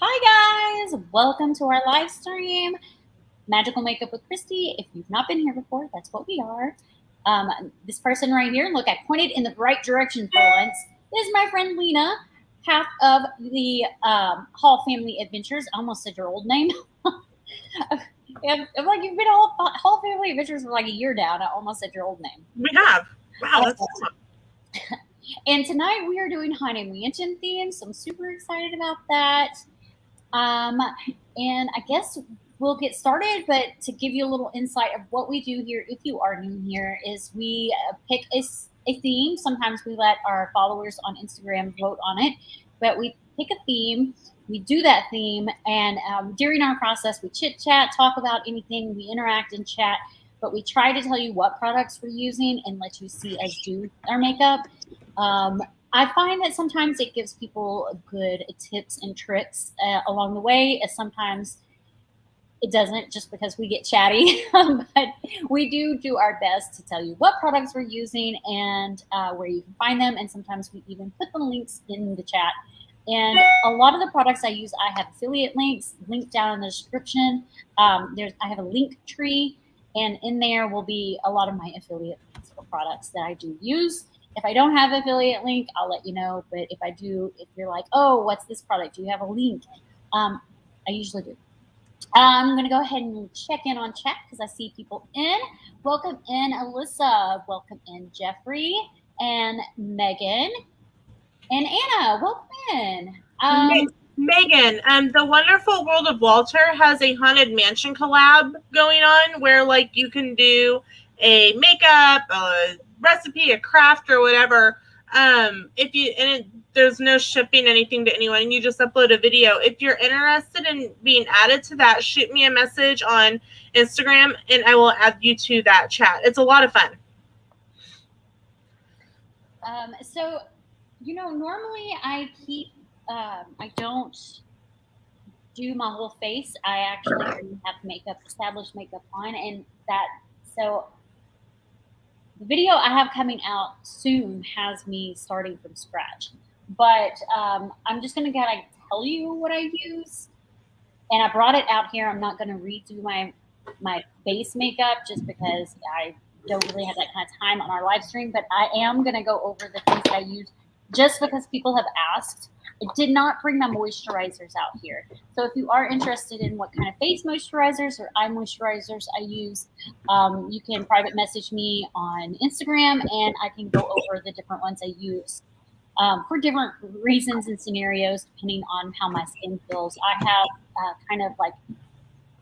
Hi guys, welcome to our live stream, Magical Makeup with Christy. If you've not been here before, that's what we are. This person right here, look, I pointed in the right direction for once, is my friend Lena, half of the Hall Family Adventures. I almost said your old name. I'm like, you've been Hall Family Adventures for like a year now, and I almost said your old name. We have. Wow, that's awesome. And tonight we are doing Haunted Mansion themes, so I'm super excited about that. And I guess we'll get started, but to give you a little insight of what we do here, if you are new here, is we pick a theme. Sometimes we let our followers on Instagram vote on it, but we pick a theme, we do that theme, and during our process, we chit-chat, talk about anything, we interact in chat, but we try to tell you what products we're using and let you see us do our makeup. I find that sometimes it gives people good tips and tricks along the way. Sometimes it doesn't, just because we get chatty, but we do our best to tell you what products we're using and where you can find them. And sometimes we even put the links in the chat. And a lot of the products I use, I have affiliate links linked down in the description. I have a link tree, and in there will be a lot of my affiliate links for products that I do use. If I don't have an affiliate link, I'll let you know. But if I do, if you're like, oh, what's this product? Do you have a link? I usually do. I'm going to go ahead and check in on chat because I see people in. Welcome in, Alisa. Welcome in, Jeffrey and Megan. And Anna, welcome in. Megan, the Wonderful World of Walter has a Haunted Mansion collab going on where, like, you can do a makeup, a recipe, a craft, or whatever. There's no shipping anything to anyone. You just upload a video. If you're interested in being added to that, shoot me a message on Instagram, and I will add you to that chat. It's a lot of fun. So, normally I don't do my whole face. I actually have established makeup on, and so the video I have coming out soon has me starting from scratch. But I'm just going to kind of tell you what I use. And I brought it out here. I'm not going to redo my base makeup just because I don't really have that kind of time on our live stream. But I am going to go over the things that I use just because people have asked. I did not bring my moisturizers out here. So if you are interested in what kind of face moisturizers or eye moisturizers I use, you can private message me on Instagram, and I can go over the different ones I use for different reasons and scenarios, depending on how my skin feels. I have kind of like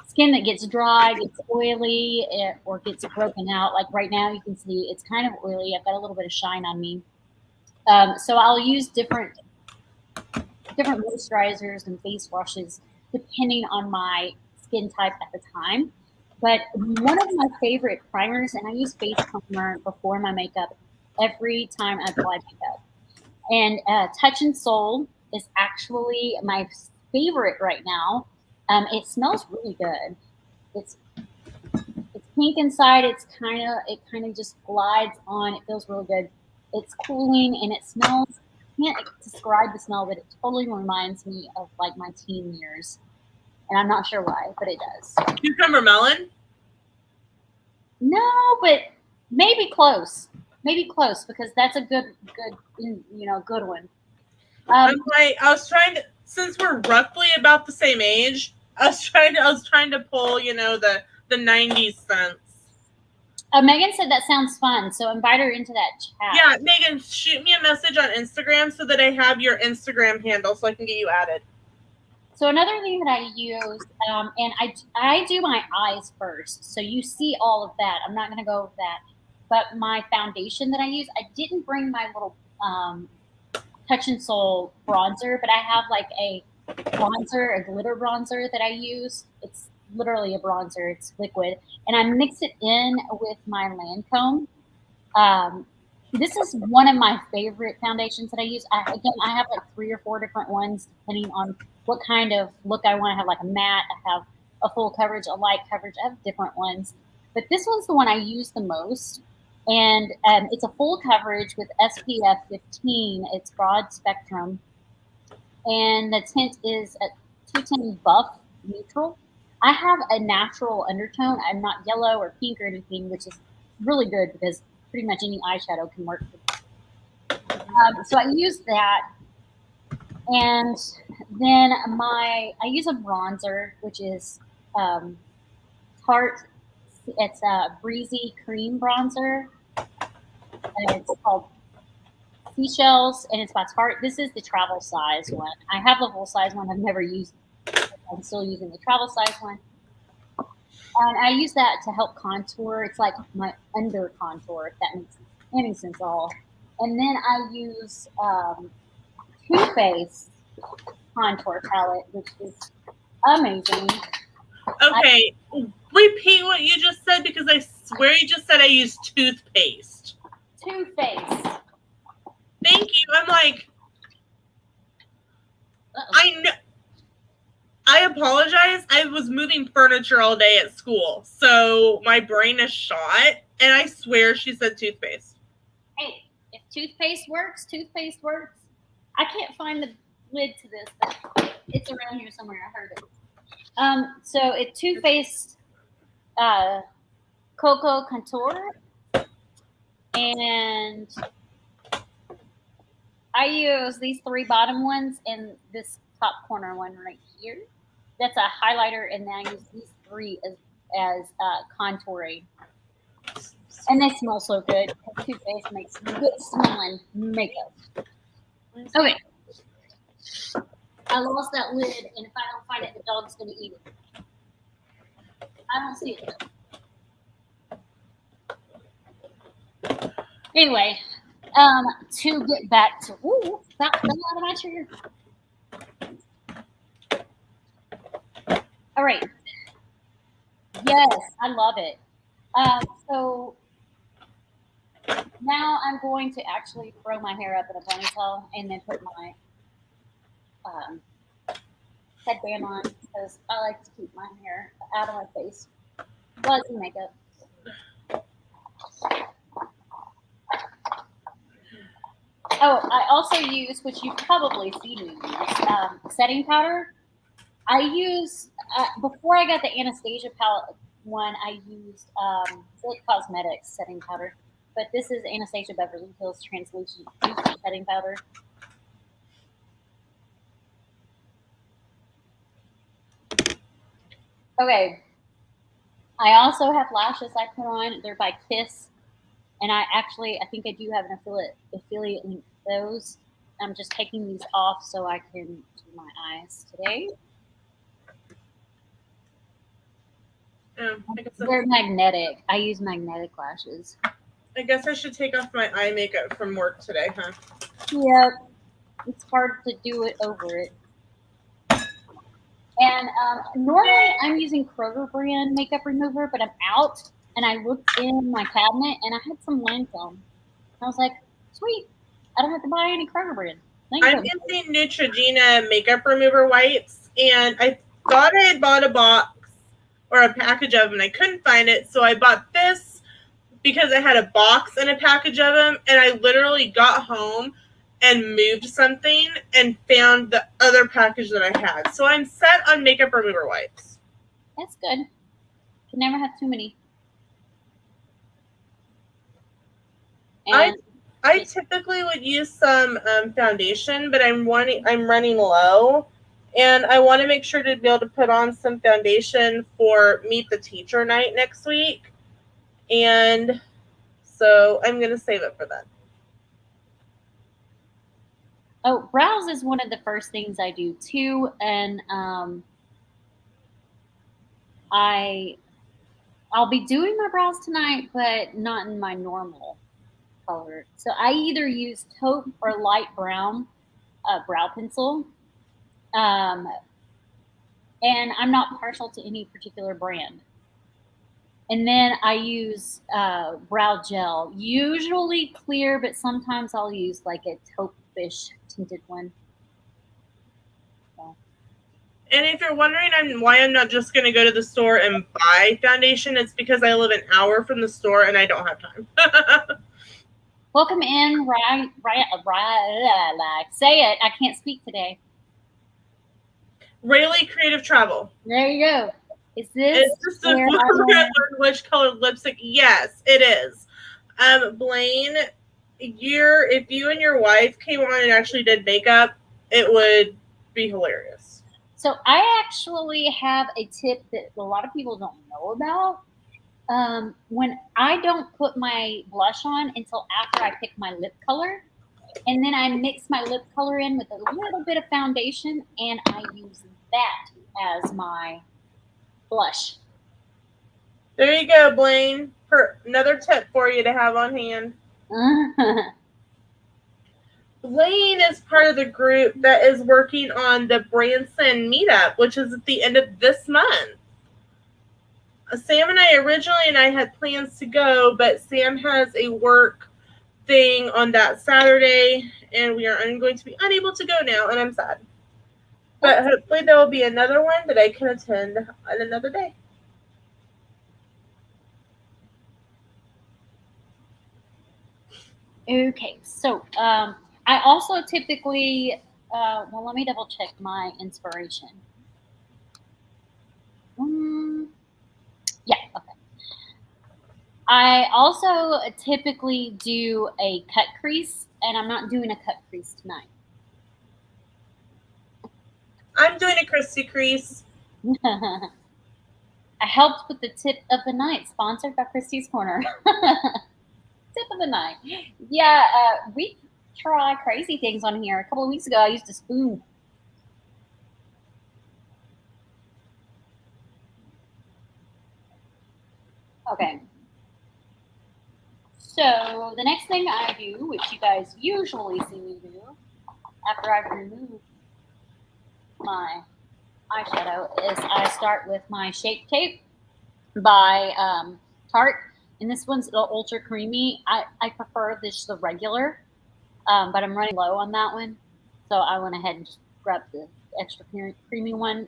skin that gets dry, gets oily, or gets broken out. Like right now, you can see it's kind of oily. I've got a little bit of shine on me. So I'll use different moisturizers and face washes depending on my skin type at the time. But one of my favorite primers, and I use face primer before my makeup every time I apply makeup. And Touch and Soul is actually my favorite right now. It smells really good. It's pink inside. It kind of just glides on. It feels really good. It's cooling and it smells. I can't describe the smell, but it totally reminds me of like my teen years, and I'm not sure why, but it does. Cucumber melon? No, but maybe close. Maybe close, because that's a good one. I was trying to, since we're roughly about the same age, I was trying to pull, the 90s scents. Megan said that sounds fun, so invite her into that chat. Yeah, Megan, shoot me a message on Instagram so that I have your Instagram handle so I can get you added. So another thing that I use, and I do my eyes first, so you see all of that. I'm not going to go over that. But my foundation that I use, I didn't bring my little Touch and Soul bronzer, but I have like a glitter bronzer that I use. It's literally a bronzer. It's liquid. And I mix it in with my Lancome. This is one of my favorite foundations that I use. I have like 3 or 4 different ones depending on what kind of look I want. I have like a matte. I have a full coverage, a light coverage. I have different ones. But this one's the one I use the most. And it's a full coverage with SPF 15. It's broad spectrum. and the tint is a 210 Buff Neutral. I have a natural undertone. I'm not yellow or pink or anything, which is really good because pretty much any eyeshadow can work. So I use that, and then I use a bronzer, which is Tarte. It's a Breezy Cream Bronzer, and it's called Seashells, and it's by Tarte. This is the travel size one. I have the full size one. I've never used it. I'm still using the travel size one. And I use that to help contour. It's like my under contour, if that makes any sense at all. And then I use Too Faced contour palette, which is amazing. Okay, repeat what you just said, because I swear you just said I use toothpaste. Too Faced. Thank you. I'm like, I know. I apologize. I was moving furniture all day at school, so my brain is shot, and I swear she said toothpaste. Hey, if toothpaste works, toothpaste works. I can't find the lid to this, but it's around here somewhere. I heard it. So it's Too Faced Cocoa Contour, and I use these 3 bottom ones and this top corner one right here. That's a highlighter, and then I use these 3 as contouring. And they smell so good. Too Faced makes good smelling makeup. Okay. I lost that lid, and if I don't find it, the dog's going to eat it. I don't see it though. Anyway, to get back to that out of my chair. All right. Yes, I love it. So now I'm going to actually throw my hair up in a ponytail and then put my headband on, because I like to keep my hair out of my face. Plus makeup. Oh, I also use, which you've probably seen me use, setting powder. I use, before I got the Anastasia palette one, I used It Cosmetics setting powder. But this is Anastasia Beverly Hills Translucent setting powder. Okay. I also have lashes I put on. They're by Kiss. And I think I do have an affiliate link to those. I'm just taking these off so I can do my eyes today. They're magnetic. I use magnetic lashes. I guess I should take off my eye makeup from work today, huh? Yep. It's hard to do it over it. And normally I'm using Kroger brand makeup remover, but I'm out. And I looked in my cabinet, and I had some Lancome. I was like, sweet. I don't have to buy any Kroger brand. I'm using Neutrogena makeup remover wipes, and I thought I had bought a box or a package of them, and I couldn't find it. So I bought this because I had a box and a package of them, and I literally got home and moved something and found the other package that I had. So I'm set on makeup remover wipes. That's good. Can never have too many. And I typically would use some foundation, but I'm running low, and I want to make sure to be able to put on some foundation for Meet the Teacher night next week, and so I'm going to save it for then. Oh, brows is one of the first things I do too, and I'll be doing my brows tonight, but not in my normal color. So I either use taupe or light brown brow pencil, and I'm not partial to any particular brand. And then I use brow gel, usually clear, but sometimes I'll use like a taupe-ish tinted one. So. And if you're wondering why I'm not just going to go to the store and buy foundation, it's because I live an hour from the store and I don't have time. Welcome in, say it. I can't speak today. Rayleigh Creative Travel. There you go. Is this Is this the where I learned which color lipstick? Yes, it is. Blaine, if you and your wife came on and actually did makeup, it would be hilarious. So I actually have a tip that a lot of people don't know about. When I don't put my blush on until after I pick my lip color, and then I mix my lip color in with a little bit of foundation, and I use that as my blush. There you go, Blaine. Another tip for you to have on hand. Blaine is part of the group that is working on the Branson meetup, which is at the end of this month. Sam and I had plans to go, but Sam has a work thing on that Saturday, and we are going to be unable to go now, and I'm sad. But hopefully there will be another one that I can attend on another day. Okay, so I also typically, well, let me double check my inspiration. Yeah, okay. I also typically do a cut crease, and I'm not doing a cut crease tonight. I'm doing a Christy crease. I helped with the tip of the night, sponsored by Christy's Corner. Tip of the night. Yeah, we try crazy things on here. A couple of weeks ago, I used a spoon. Okay. So the next thing I do, which you guys usually see me do, after I've removed my eyeshadow, is I start with my Shape Tape by Tarte. And this one's the Ultra Creamy. I prefer the regular, but I'm running low on that one. So I went ahead and just grabbed the extra creamy one.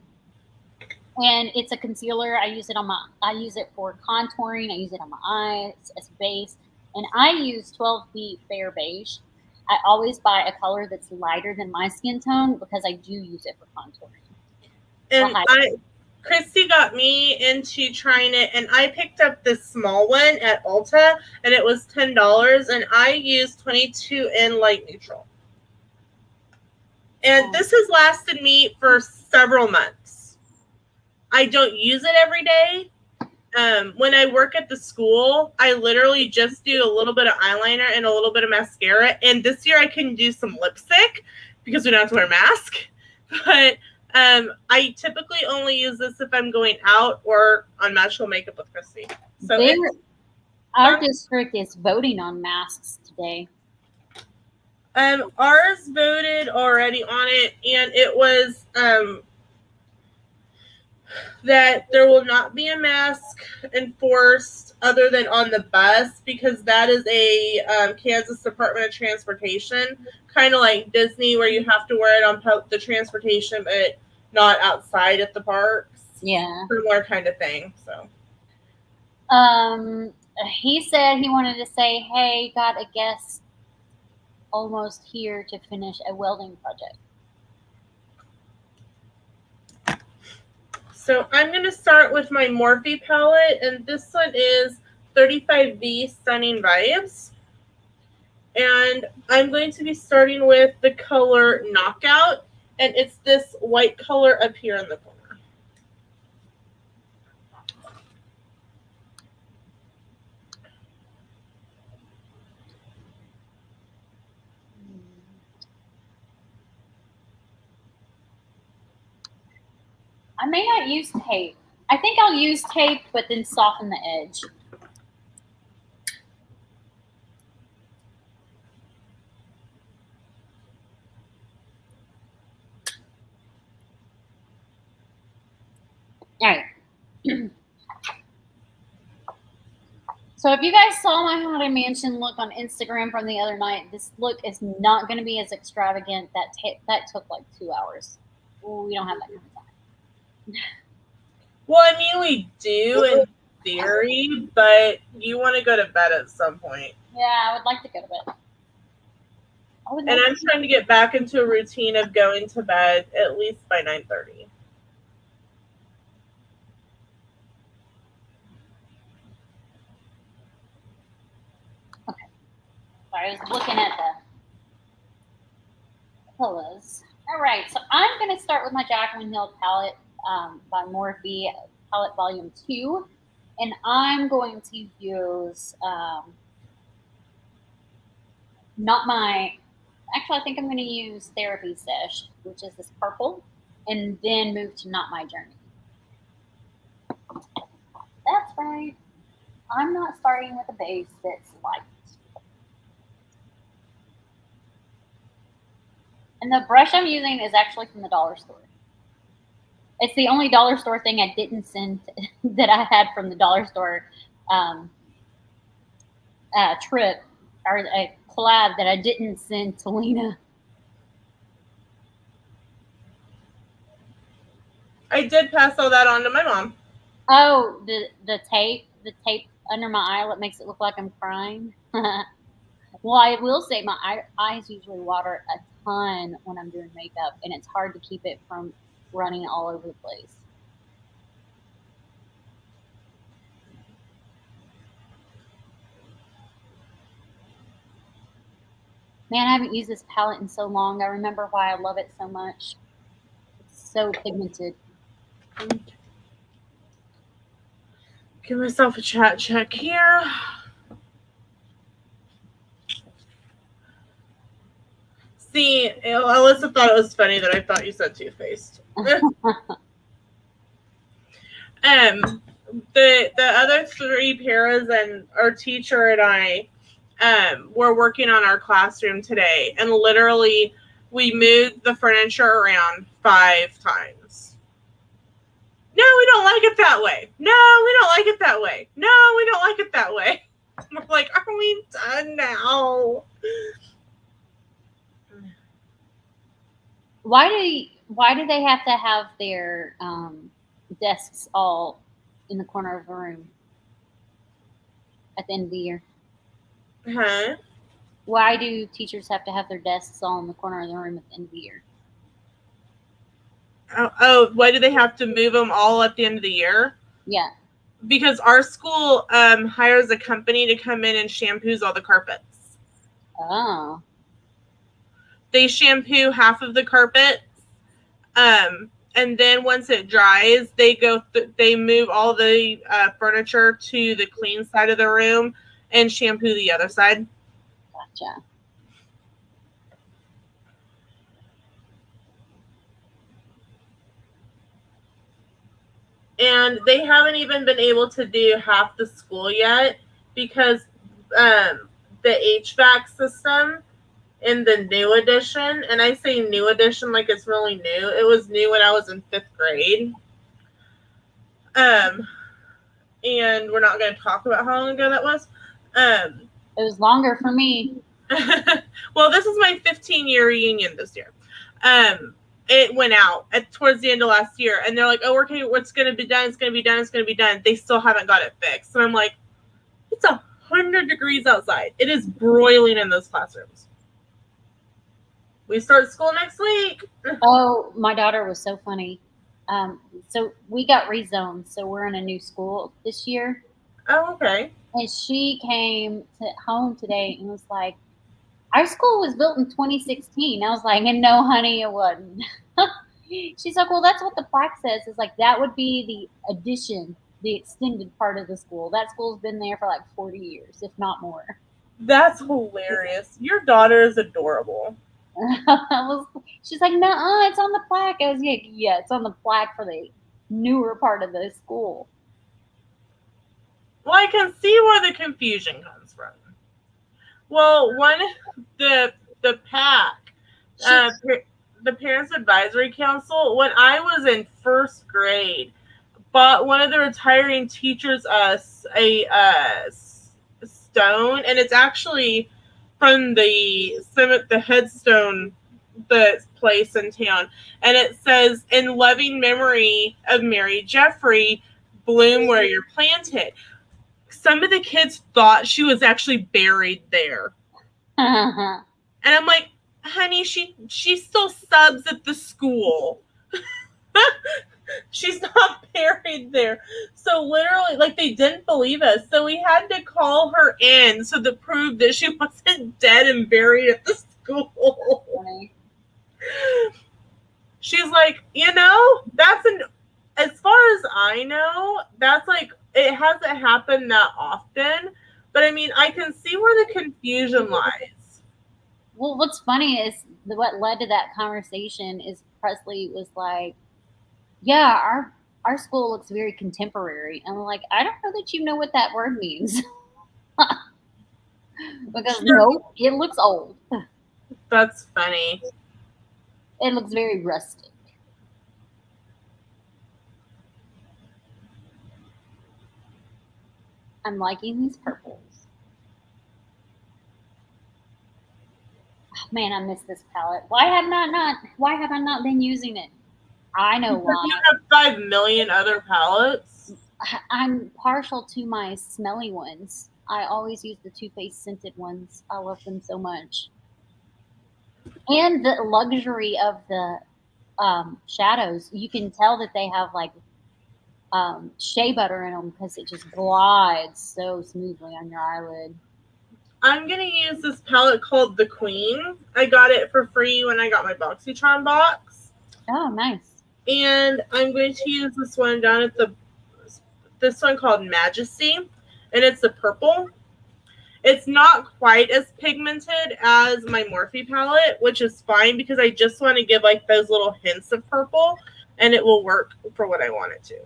And it's a concealer. I use it for contouring. I use it on my eyes as a base. And I use 12B Fair Beige. I always buy a color that's lighter than my skin tone because I do use it for contouring. And Christy got me into trying it, and I picked up this small one at Ulta, and it was $10, and I used 22 in light neutral. And this has lasted me for several months. I don't use it every day. When I work at the school, I literally just do a little bit of eyeliner and a little bit of mascara. And this year I can do some lipstick because we don't have to wear a mask. But I typically only use this if I'm going out or on Magical Makeup with Christy. So our district is voting on masks today. Ours voted already on it, and it was that there will not be a mask enforced other than on the bus, because that is a Kansas Department of Transportation, kind of like Disney, where you have to wear it on the transportation, but not outside at the parks. Yeah. Similar kind of thing. So. He said he wanted to say, hey, got a guest almost here to finish a welding project. So I'm going to start with my Morphe palette, and this one is 35V Stunning Vibes. And I'm going to be starting with the color Knockout, and it's this white color up here in the corner. I may not use tape. I think I'll use tape, but then soften the edge. All right. So if you guys saw my Haunted Mansion look on Instagram from the other night, this look is not going to be as extravagant. That took like 2 hours. Ooh, we don't have that kind of time. Well, I mean, we do in theory, but you want to go to bed at some point. Yeah, I would like to go to bed. And I'm trying to get back into a routine of going to bed at least by 9:30. Sorry, I was looking at the pillows. All right, so I'm going to start with my Jacqueline Hill palette by Morphe palette volume 2. And I'm going to use actually, I think I'm going to use Therapy Sesh, which is this purple, and then move to Not My Journey. That's right. I'm not starting with a base that's light. And the brush I'm using is actually from the dollar store. It's the only dollar store thing I didn't send that I had from the dollar store trip, or a collab that I didn't send to Lena. I did pass all that on to my mom. Oh, the tape under my eyelid makes it look like I'm crying. Well, I will say my eyes usually water a ton when I'm doing makeup, and it's hard to keep it from running all over the place. Man, I haven't used this palette in so long. I remember why I love it so much. It's so pigmented. Give myself a chat check here. See, Alyssa thought it was funny that I thought you said two-faced. The other three paras and our teacher and I were working on our classroom today, and literally we moved the furniture around 5 times. No, we don't like it that way. No, we don't like it that way. No, we don't like it that way. We're like, are we done now? Why do they have to have their desks all in the corner of the room at the end of the year? Huh? Why do teachers have to have their desks all in the corner of the room at the end of the year? Oh, why do they have to move them all at the end of the year? Yeah. Because our school hires a company to come in and shampoos all the carpets. Oh. They shampoo half of the carpets, and then once it dries, they move all the furniture to the clean side of the room and shampoo the other side. Gotcha. And they haven't even been able to do half the school yet because the HVAC system in the new edition, and I say new edition like it's really new. It was new when I was in 5th grade. And we're not going to talk about how long ago that was. It was longer for me. Well, this is my 15-year reunion this year. It went out towards the end of last year, and they're like, oh, okay, what's going to be done? It's going to be done. It's going to be done. They still haven't got it fixed. And I'm like, it's 100 degrees outside. It is broiling in those classrooms. We start school next week. Oh, my daughter was so funny. So we got rezoned, so we're in a new school this year. Oh, okay. And she came home today and was like, our school was built in 2016. I was like, and no, honey, it wasn't. She's like, well, that's what the plaque says. It's like, that would be the addition, the extended part of the school. That school's been there for like 40 years, if not more. That's hilarious. Your daughter is adorable. She's like, no, it's on the plaque. I was like, yeah, it's on the plaque for the newer part of the school. Well, I can see where the confusion comes from. Well, the PAC, the Parents Advisory Council, when I was in 1st grade, bought one of the retiring teachers us a stone, and it's actually from the headstone, the place in town, and it says, in loving memory of Mary Jeffrey, bloom where you're planted. Some of the kids thought she was actually buried there. And I'm like, honey, she still subs at the school. She's not buried there. So so literally, like, they didn't believe us. So we had to call her in so to prove that she wasn't dead and buried at the school. Funny. She's like, you know, as far as I know, that's like, it hasn't happened that often. But I mean, I can see where the confusion lies. Well, what's funny is what led to that conversation is Presley was like, yeah, our school looks very contemporary. And I'm like, I don't know that you know what that word means. Because no, it looks old. That's funny. It looks very rustic. I'm liking these purples. Oh, man, I miss this palette. Why have I not been using it? I know why. You have 5 million other palettes. I'm partial to my smelly ones. I always use the Too Faced scented ones. I love them so much. And the luxury of the shadows. You can tell that they have like shea butter in them because it just glides so smoothly on your eyelid. I'm going to use this palette called The Queen. I got it for free when I got my BoxyCharm box. Oh, nice. And I'm going to use this one down at this one called Majesty, and it's the purple. It's not quite as pigmented as my Morphe palette, which is fine because I just want to give like those little hints of purple, and it will work for what I want it to.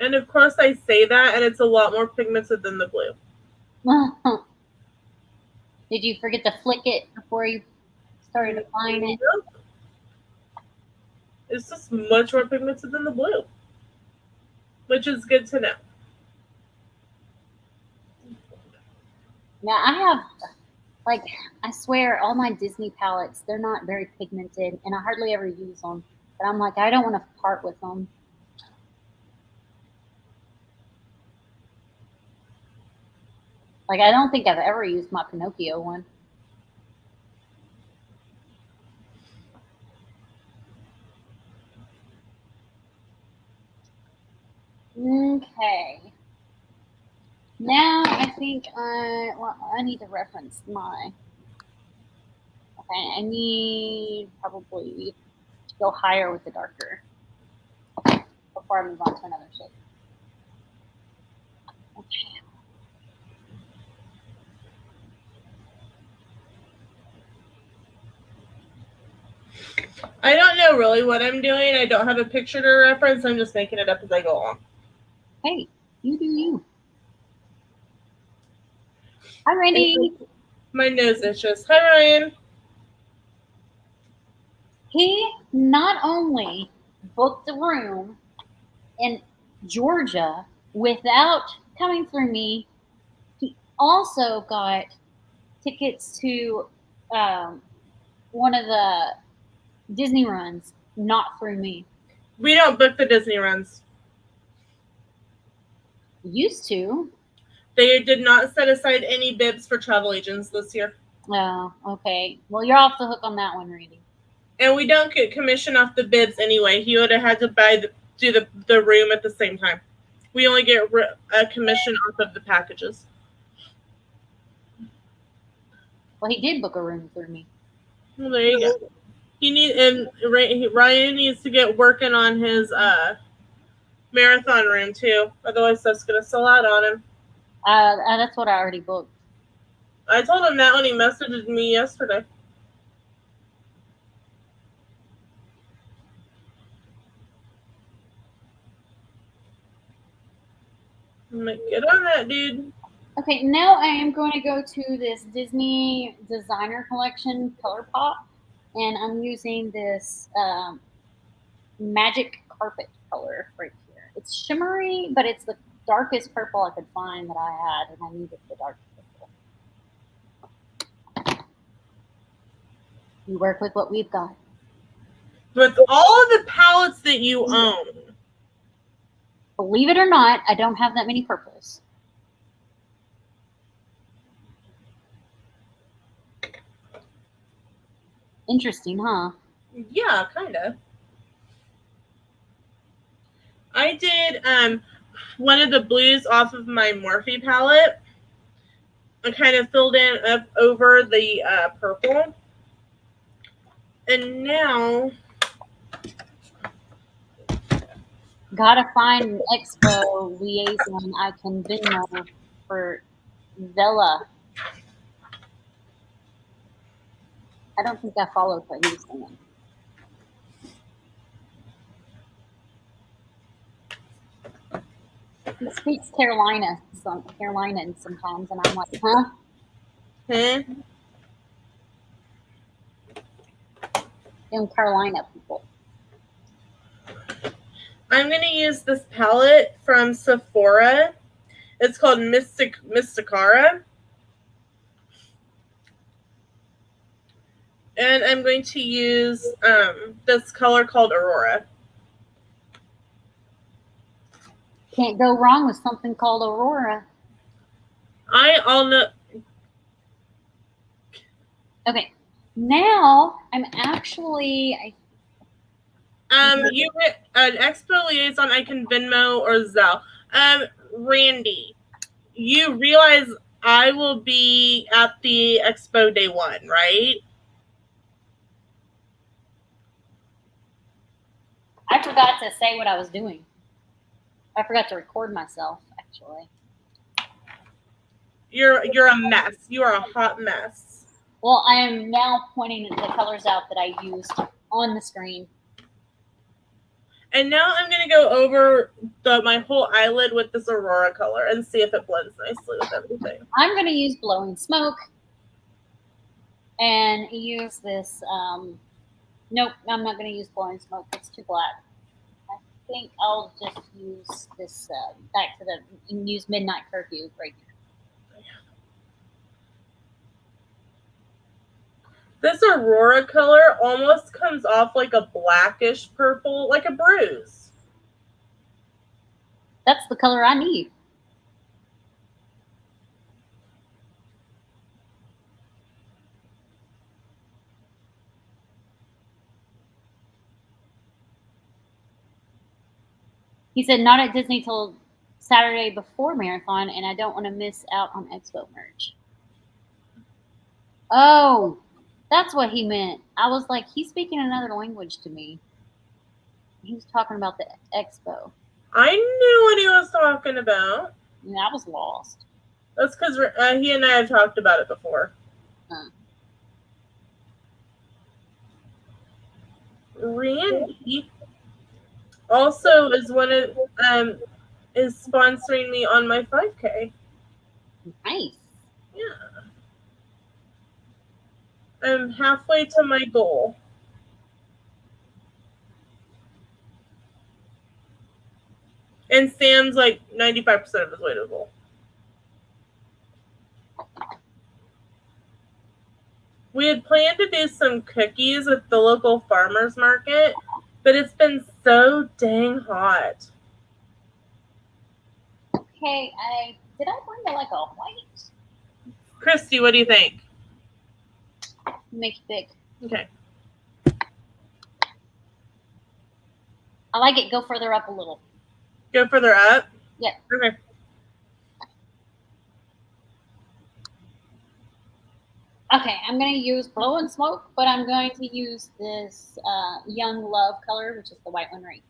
And of course I say that, and it's a lot more pigmented than the blue. Did you forget to flick it before you started applying it? It's just much more pigmented than the blue, which is good to know. Yeah, I have, like, I swear all my Disney palettes, they're not very pigmented, and I hardly ever use them. But I'm like, I don't want to part with them. Like, I don't think I've ever used my Pinocchio one. Okay. Now I think I need to reference my. Okay, I need probably to go higher with the darker before I move on to another shade. Okay. I don't know really what I'm doing. I don't have a picture to reference. I'm just making it up as I go along. Hey, you do you. Hi, Randy. My nose itches. Hi, Ryan. He not only booked a room in Georgia without coming through me, he also got tickets to one of the Disney runs, not through me. We don't book the Disney runs. Used to. They did not set aside any bibs for travel agents this year. Oh, okay. Well, you're off the hook on that one, Randy. And we don't get commission off the bibs anyway. He would have had to do the room at the same time. We only get a commission off of the packages. Well, he did book a room through me. Well, there you go. Ryan needs to get working on his marathon room too. Otherwise, that's gonna sell out on him. That's what I already booked. I told him that when he messaged me yesterday. I'm like, get on that, dude. Okay, now I am going to go to this Disney Designer Collection Color Pop, and I'm using this Magic Carpet color right here. It's shimmery, but it's the darkest purple I could find that I had, and I needed the dark purple. You work with what we've got. With all of the palettes that you own. Believe it or not, I don't have that many purples. Interesting, huh? Yeah, kind of. I did one of the blues off of my Morphe palette. I kind of filled in up over the purple. And now... Gotta find an expo liaison I can Venmo for Villa. I don't think I followed what he was saying. He speaks Carolinian sometimes, and I'm like, huh? Them Carolina people. I'm going to use this palette from Sephora. It's called Mysticara. And I'm going to use this color called Aurora. Can't go wrong with something called Aurora. Okay, now I'm actually... you get an expo liaison, I can Venmo or Zelle. Randy, you realize I will be at the expo day one, right? I forgot to say what I was doing. I forgot to record myself, actually. You're a mess. You are a hot mess. Well, I am now pointing the colors out that I used on the screen. And now I'm going to go over my whole eyelid with this Aurora color and see if it blends nicely with everything. I'm going to use Blowing Smoke and use this. Nope, I'm not going to use Blowing Smoke. It's too black. I think I'll just use this back to use Midnight Curfew right here. This Aurora color almost comes off like a blackish purple, like a bruise. That's the color I need. He said, not at Disney till Saturday before Marathon, and I don't want to miss out on Expo merch. Oh, that's what he meant. I was like, he's speaking another language to me. He was talking about the Expo. I knew what he was talking about. And I was lost. That's because he and I have talked about it before. Randy also is is sponsoring me on my 5K. Nice. Yeah. I'm halfway to my goal. And Sam's like 95% of his way to the goal. We had planned to do some cookies at the local farmer's market, but it's been so dang hot. Okay, did I bring like a white? Christy, what do you think? Make it big. Okay. I like it. Go further up a little. Go further up? Yeah. Okay. Okay, I'm going to use Blowing Smoke, but I'm going to use this Young Love color, which is the white one right here.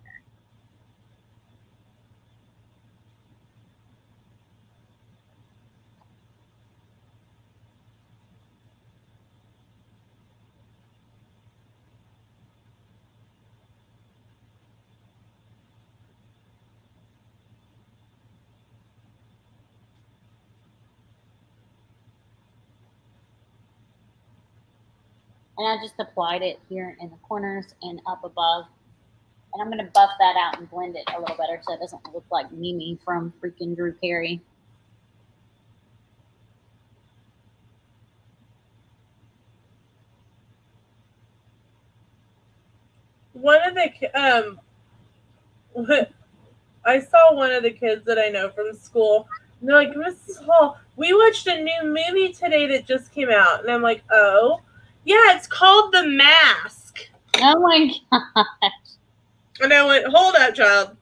And I just applied it here in the corners and up above. And I'm going to buff that out and blend it a little better so it doesn't look like Mimi from freaking Drew Carey. I saw one of the kids that I know from school. And they're like, Mrs. Hall, we watched a new movie today that just came out. And I'm like, oh. Yeah, it's called The Mask. Oh my gosh. And I went, hold up, child.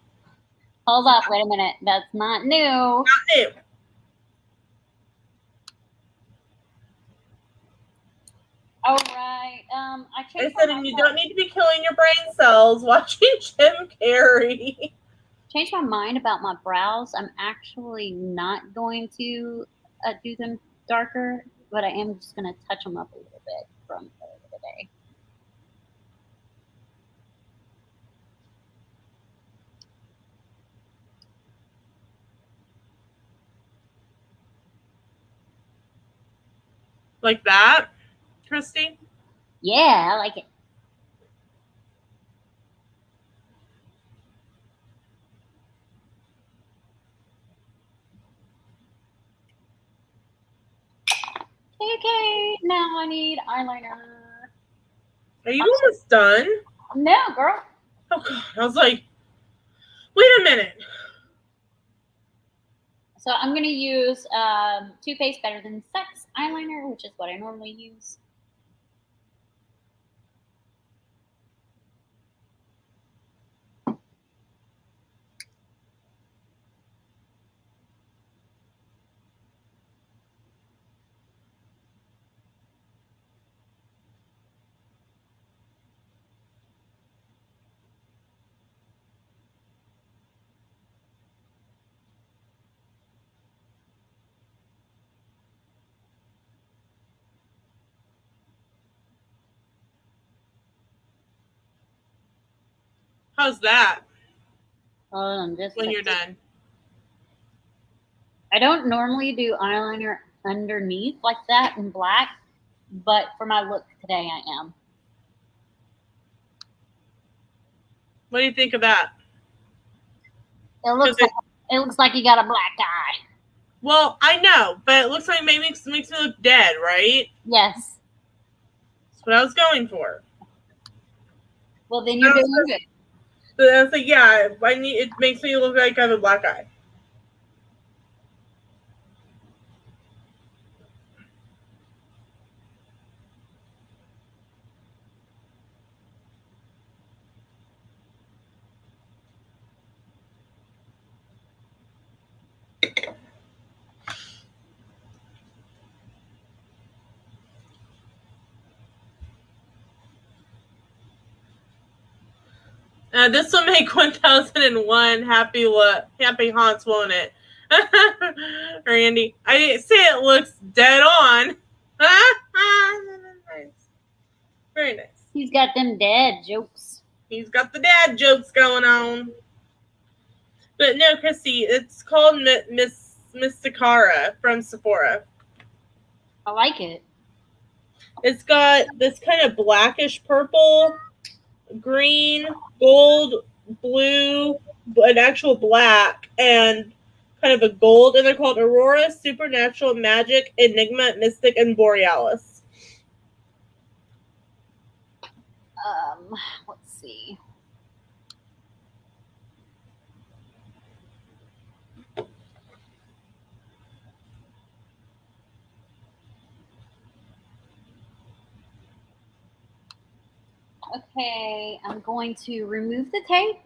Hold up, wait a minute. That's not new. Not new. All right. I changed I said, and you don't need to be killing your brain cells watching Jim Carrey. Changed my mind about my brows. I'm actually not going to do them darker, but I am just going to touch them up a little bit from earlier today. Like that, Christy? Yeah, I like it. Okay, now I need eyeliner. Are you almost done? No, girl. Oh, God. I was like, wait a minute. So I'm going to use Too Faced Better Than Sex eyeliner, which is what I normally use. How's that? Just when you're done. I don't normally do eyeliner underneath like that in black, but for my look today, I am. What do you think of that? It looks like you got a black eye. Well, I know, but it looks like it makes me look dead, right? Yes. That's what I was going for. Well, then you're doing good. But I was like, yeah, it makes me look like I have a black eye. This will make 1001 happy haunts, won't it? Randy, I didn't say it looks dead on. Nice. Very nice. He's got them dad jokes. He's got the dad jokes going on. But no, Christy, it's called Miss Takara from Sephora. I like it. It's got this kind of blackish purple, green, gold, blue, an actual black, and kind of a gold. And they're called Aurora, Supernatural, Magic, Enigma, Mystic, and Borealis. Let's see. Okay, I'm going to remove the tape.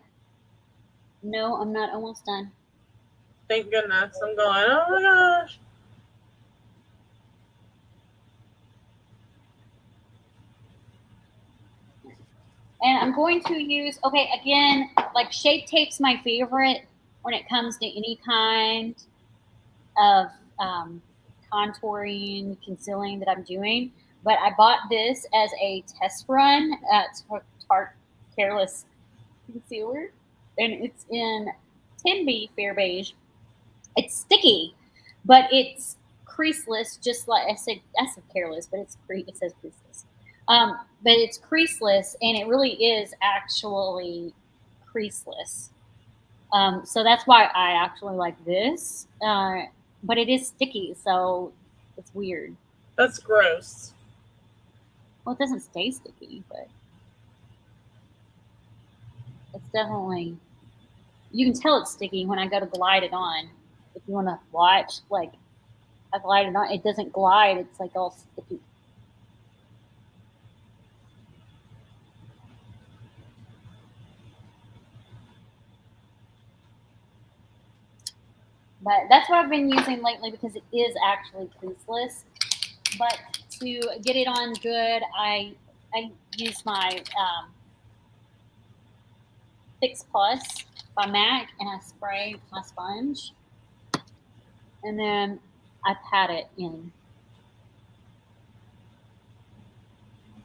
No, I'm not almost done. Thank goodness. I'm going, oh my gosh. And I'm going to use, okay, again, like Shape Tape's my favorite when it comes to any kind of contouring, concealing that I'm doing. But I bought this as a test run at Tarte Careless Concealer. And it's in 10B Fair Beige. It's sticky, but it's creaseless, just like I said Careless, but it says creaseless. But it's creaseless, and it really is actually creaseless. So that's why I actually like this. But it is sticky, so it's weird. That's gross. Well, it doesn't stay sticky, but it's definitely, you can tell it's sticky when I go to glide it on. If you want to watch, like, I glide it on, it doesn't glide, it's like all sticky. But that's what I've been using lately because it is actually creaseless. But to get it on good, I use my Fix Plus by MAC, and I spray my sponge, and then I pat it in.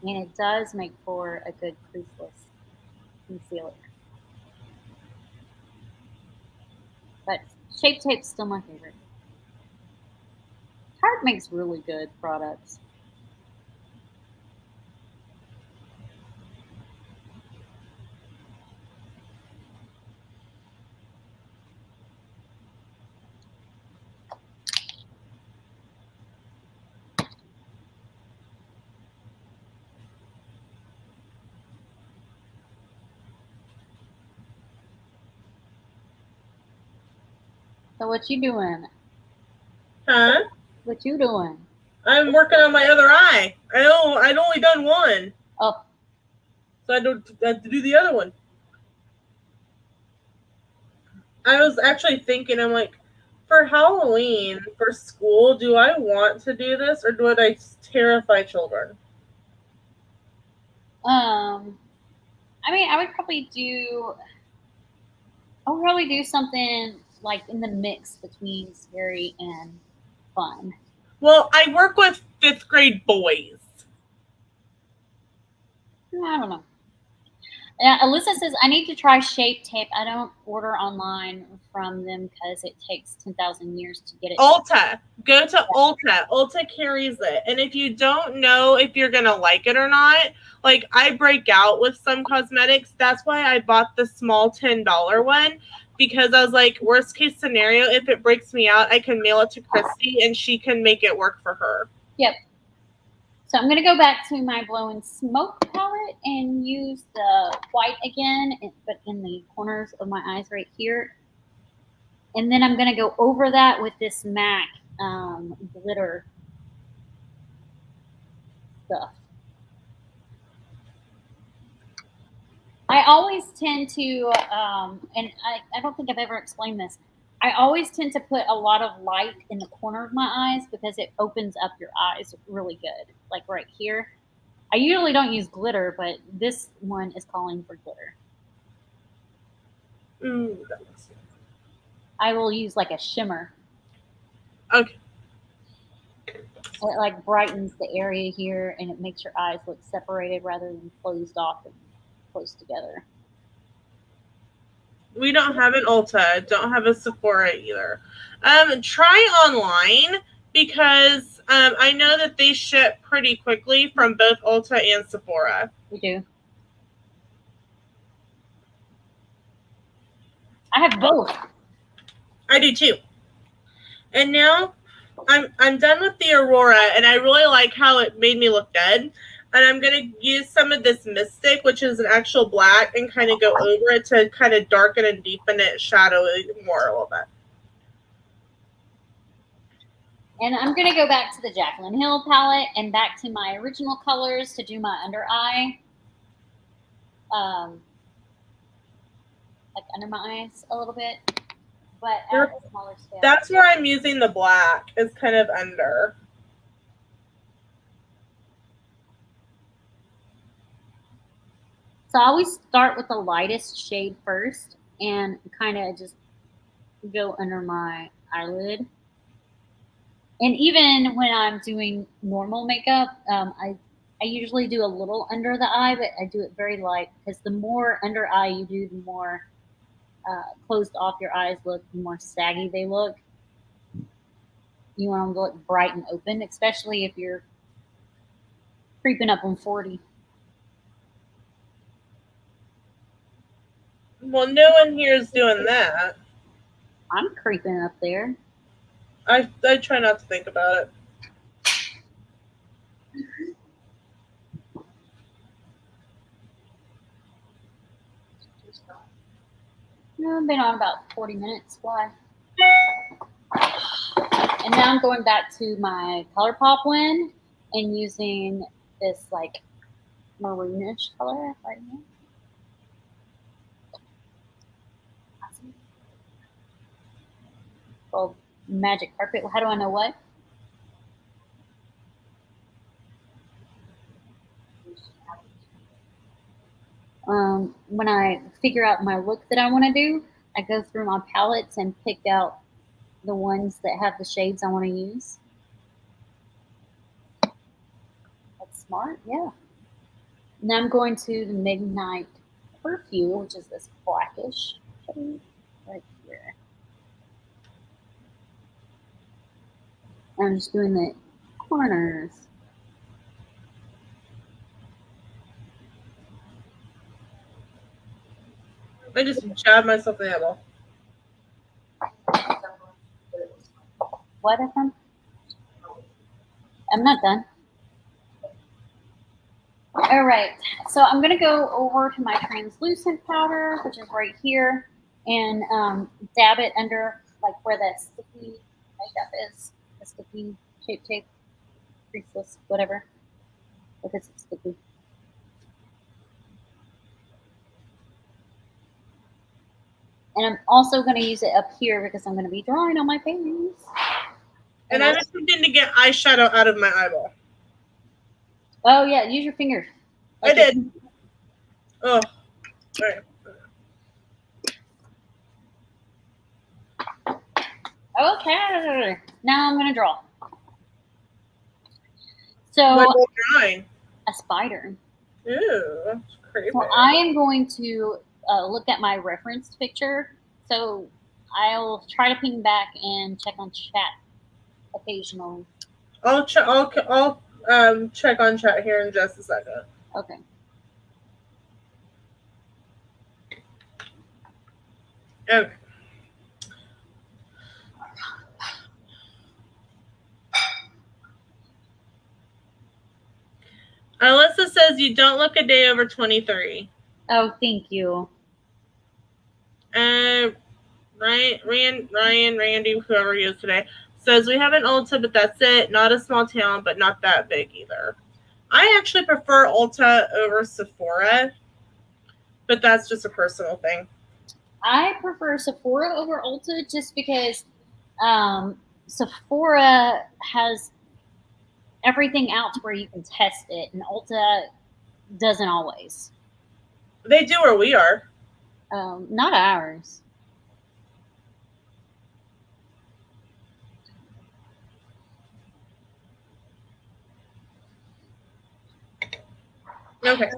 And it does make for a good creaseless concealer. But Shape Tape's still my favorite. Tarte makes really good products. So what you doing? Huh? What you doing? I'm working on my other eye. I'd only done one. Oh. So I have to do the other one. I was actually thinking, I'm like, for Halloween, for school, do I want to do this or do I terrify children? I mean, I would probably do something like in the mix between scary and fun. Well, I work with 5th grade boys. I don't know. Alisa says, I need to try Shape Tape. I don't order online from them because it takes 10,000 years to get it. Ulta. Go to Ulta. Ulta carries it. And if you don't know if you're going to like it or not, like I break out with some cosmetics. That's why I bought the small $10 one, because I was like, worst case scenario, if it breaks me out, I can mail it to Christy and she can make it work for her. Yep. So I'm going to go back to my Blow and Smoke palette and use the white again, but in the corners of my eyes right here. And then I'm going to go over that with this MAC glitter stuff. I always tend to, and I don't think I've ever explained this, I always tend to put a lot of light in the corner of my eyes because it opens up your eyes really good, like right here. I usually don't use glitter, but this one is calling for glitter. I will use like a shimmer. Okay. It like brightens the area here, and it makes your eyes look separated rather than closed off and close together. We don't have an Ulta. Don't have a Sephora either. Try online because I know that they ship pretty quickly from both Ulta and Sephora. We do. I have both. I do too. And now I'm done with the Aurora, and I really like how it made me look dead. And I'm going to use some of this Mystic, which is an actual black, and kind of go over it to kind of darken and deepen it, shadow it more a little bit. And I'm going to go back to the Jaclyn Hill palette and back to my original colors to do my under eye. Like under my eyes a little bit, but at a smaller scale. That's where I'm using the black. It's kind of under. So I always start with the lightest shade first and kind of just go under my eyelid. And even when I'm doing normal makeup, I usually do a little under the eye, but I do it very light because the more under eye you do, the more closed off your eyes look, the more saggy they look. You want them to look bright and open, especially if you're creeping up on 40. Well, no one here is doing that. I'm creeping up there. I try not to think about it. No, I've been on about 40 minutes. Why? And now I'm going back to my ColourPop one and using this like maroonish color right here. called Magic Carpet. How do I know what? When I figure out my look that I want to do, I go through my palettes and pick out the ones that have the shades I want to use. That's smart, yeah. Now I'm going to the Midnight Perfume, which is this blackish shade right here. I'm just doing the corners. I just jabbed myself in the elbow. What, FM? I'm not done. All right, so I'm going to go over to my translucent powder, which is right here, and dab it under like where that sticky makeup is, the sticky shape tape, creaseless, whatever, because it's sticky. And I'm also going to use it up here because I'm going to be drawing on my face. And I'm attempting to get eyeshadow out of my eyeball. Oh, yeah, use your fingers. I did. Oh, all right. Okay, now I'm going to draw. So, what are you drawing? A spider. Ooh, that's crazy. So I am going to look at my reference picture. So I'll try to ping back and check on chat occasionally. I'll check on chat here in just a second. Okay. Okay. Alisa says you don't look a day over 23. Oh, thank you. Ryan, Randy, whoever he is today, says we have an Ulta, but that's it. Not a small town, but not that big either. I actually prefer Ulta over Sephora, but that's just a personal thing. I prefer Sephora over Ulta just because Sephora has everything out to where you can test it, and Ulta doesn't always. They do where we are. Not ours. Okay,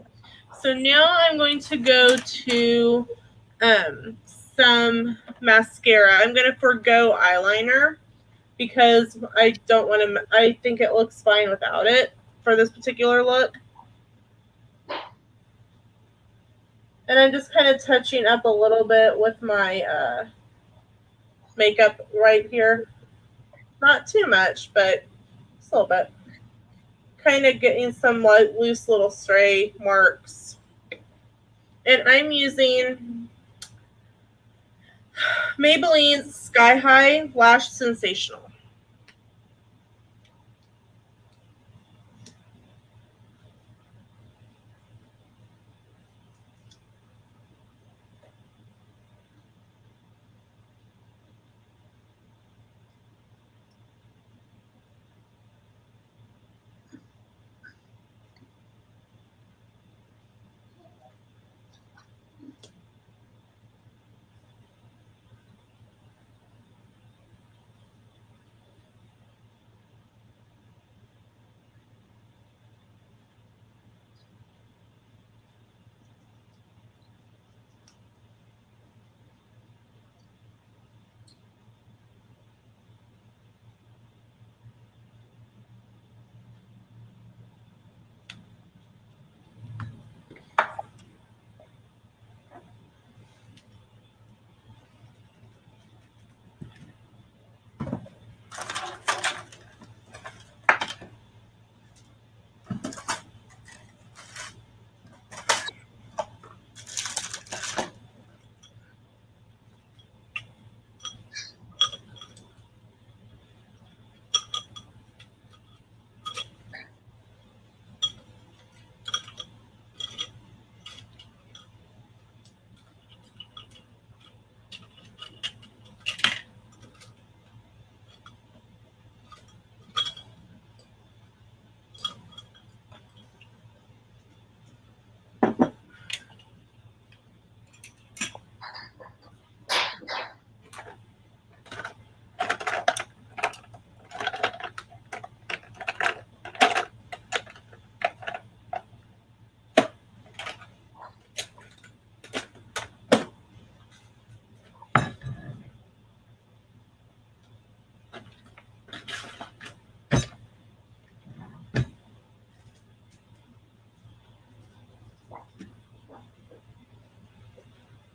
so now I'm going to go to some mascara. I'm going to forgo eyeliner because I don't want to. I think it looks fine without it for this particular look. And I'm just kind of touching up a little bit with my makeup right here. Not too much, but just a little bit. Kind of getting some loose little stray marks. And I'm using Maybelline's Sky High Lash Sensational.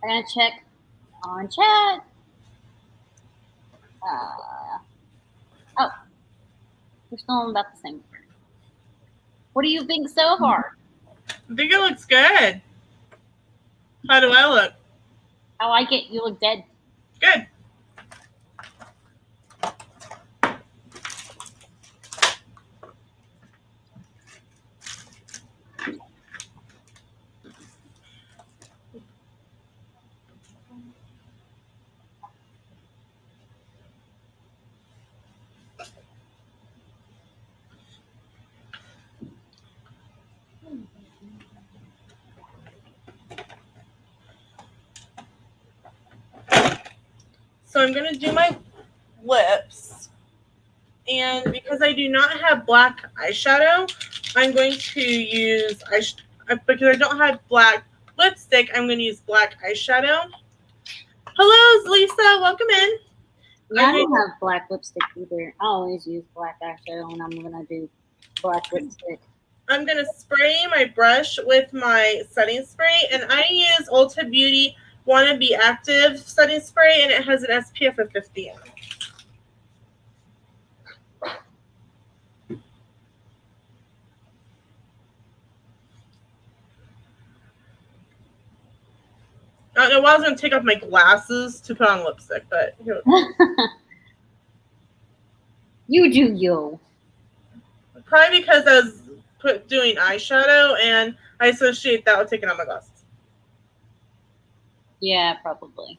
I'm gonna check on chat. Oh, we're still about the same. What do you think so far? I think it looks good. How do I look? I like it. You look dead. Good. So I'm going to do my lips. And because I do not have black eyeshadow, I'm going to use, because I don't have black lipstick, I'm going to use black eyeshadow. Hello, Lisa. Welcome in. Yeah, I don't have black lipstick either. I always use black eyeshadow when I'm going to do black lipstick. I'm going to spray my brush with my setting spray, and I use Ulta Beauty Wanna Be Active setting spray, and it has an SPF of 50 in it. I don't know why I was going to take off my glasses to put on lipstick, but you do you. Probably because I was doing eyeshadow, and I associate that with taking off my glasses. Yeah, probably.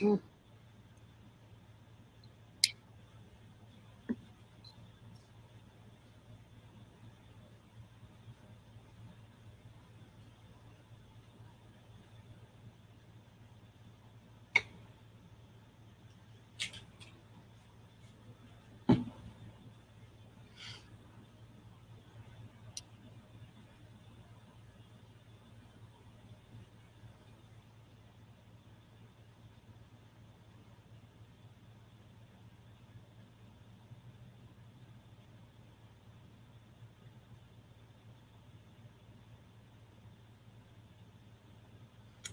Mm.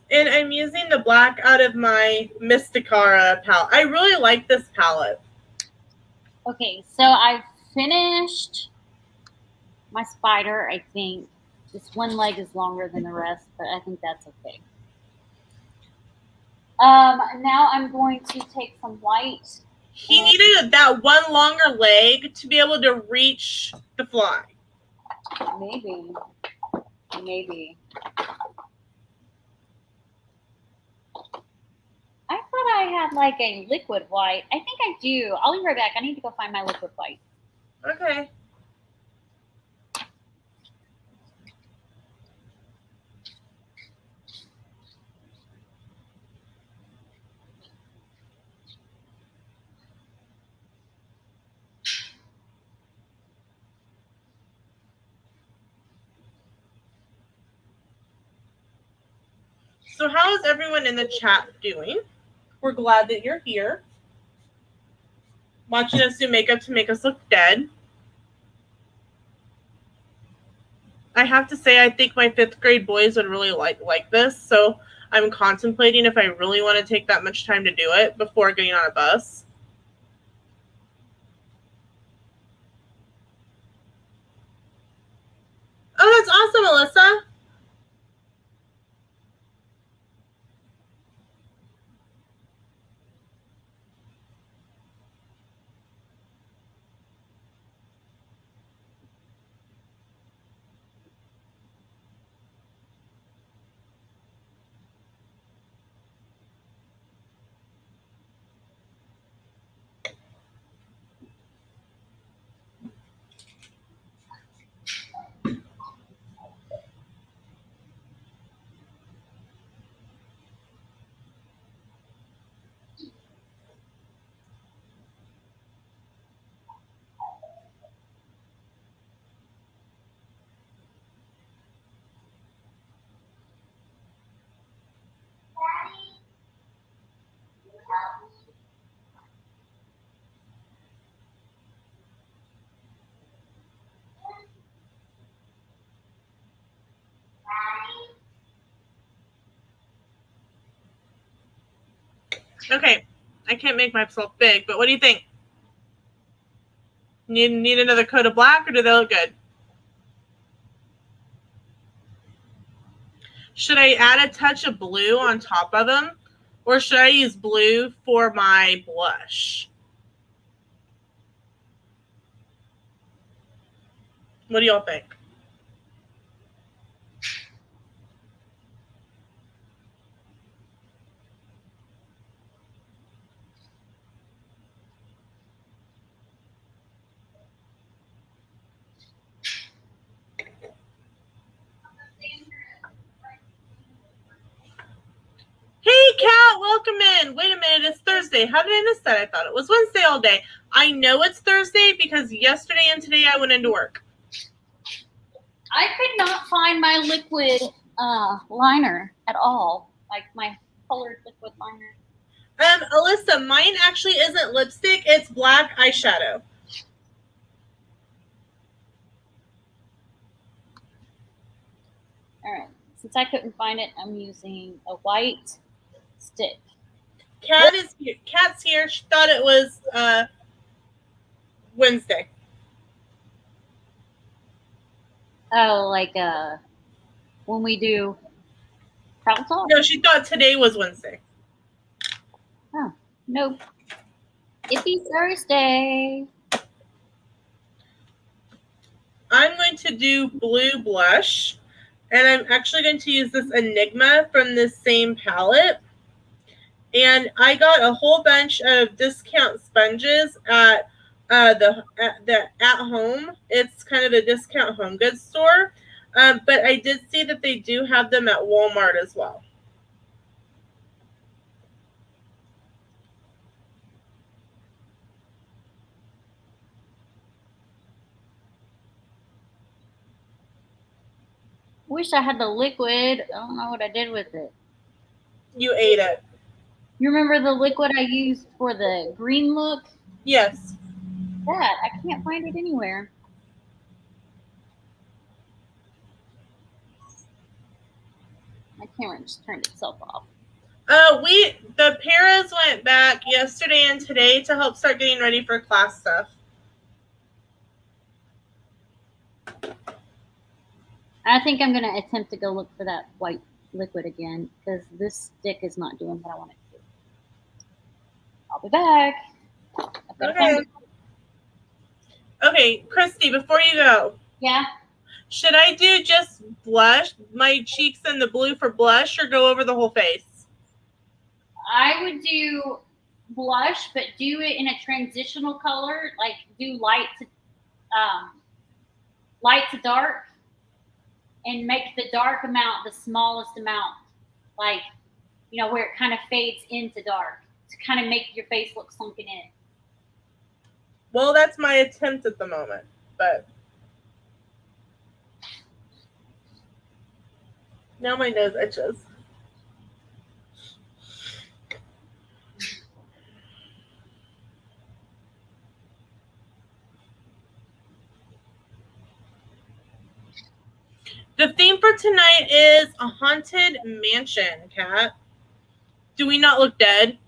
And I'm using the black out of my Mysticara palette. I really like this palette. Okay, so I've finished my spider, I think. This one leg is longer than the rest, but I think that's okay. Now I'm going to take some white. He needed that one longer leg to be able to reach the fly. Maybe. I thought I had like a liquid white. I think I do. I'll be right back. I need to go find my liquid white. Okay. So how is everyone in the chat doing? We're glad that you're here. Watching us do makeup to make us look dead. I have to say, I think my 5th grade boys would really like this. So I'm contemplating if I really want to take that much time to do it before getting on a bus. Oh, that's awesome, Alyssa. Okay, I can't make myself big, but what do you think? Need another coat of black, or do they look good? Should I add a touch of blue on top of them, or should I use blue for my blush? What do y'all think? Hey, Kat, welcome in. Wait a minute, it's Thursday. How did I miss that? I thought it was Wednesday all day. I know it's Thursday because yesterday and today I went into work. I could not find my liquid liner at all, like my colored liquid liner. Alisa, mine actually isn't lipstick. It's black eyeshadow. All right. Since I couldn't find it, I'm using a white stick. Kat's here. She thought it was Wednesday. Oh, like when we do Travel Talk? No, she thought today was Wednesday. Oh, nope. It'd be Thursday. I'm going to do blue blush, and I'm actually going to use this Enigma from this same palette. And I got a whole bunch of discount sponges at the At Home. It's kind of a discount home goods store, but I did see that they do have them at Walmart as well. Wish I had the liquid. I don't know what I did with it. You ate it. You remember the liquid I used for the green look? Yes. That I can't find it anywhere. My camera just turned itself off. The paras went back yesterday and today to help start getting ready for class stuff. I think I'm gonna attempt to go look for that white liquid again because this stick is not doing what I want it to do. I'll be back. Okay, Christy, before you go. Yeah. Should I do just blush, my cheeks and the blue for blush, or go over the whole face? I would do blush, but do it in a transitional color, like do light to dark, and make the dark amount the smallest amount, like, you know, where it kind of fades into dark to kind of make your face look sunken in. Well, that's my attempt at the moment, but now my nose itches. The theme for tonight is a haunted mansion, Kat. Do we not look dead?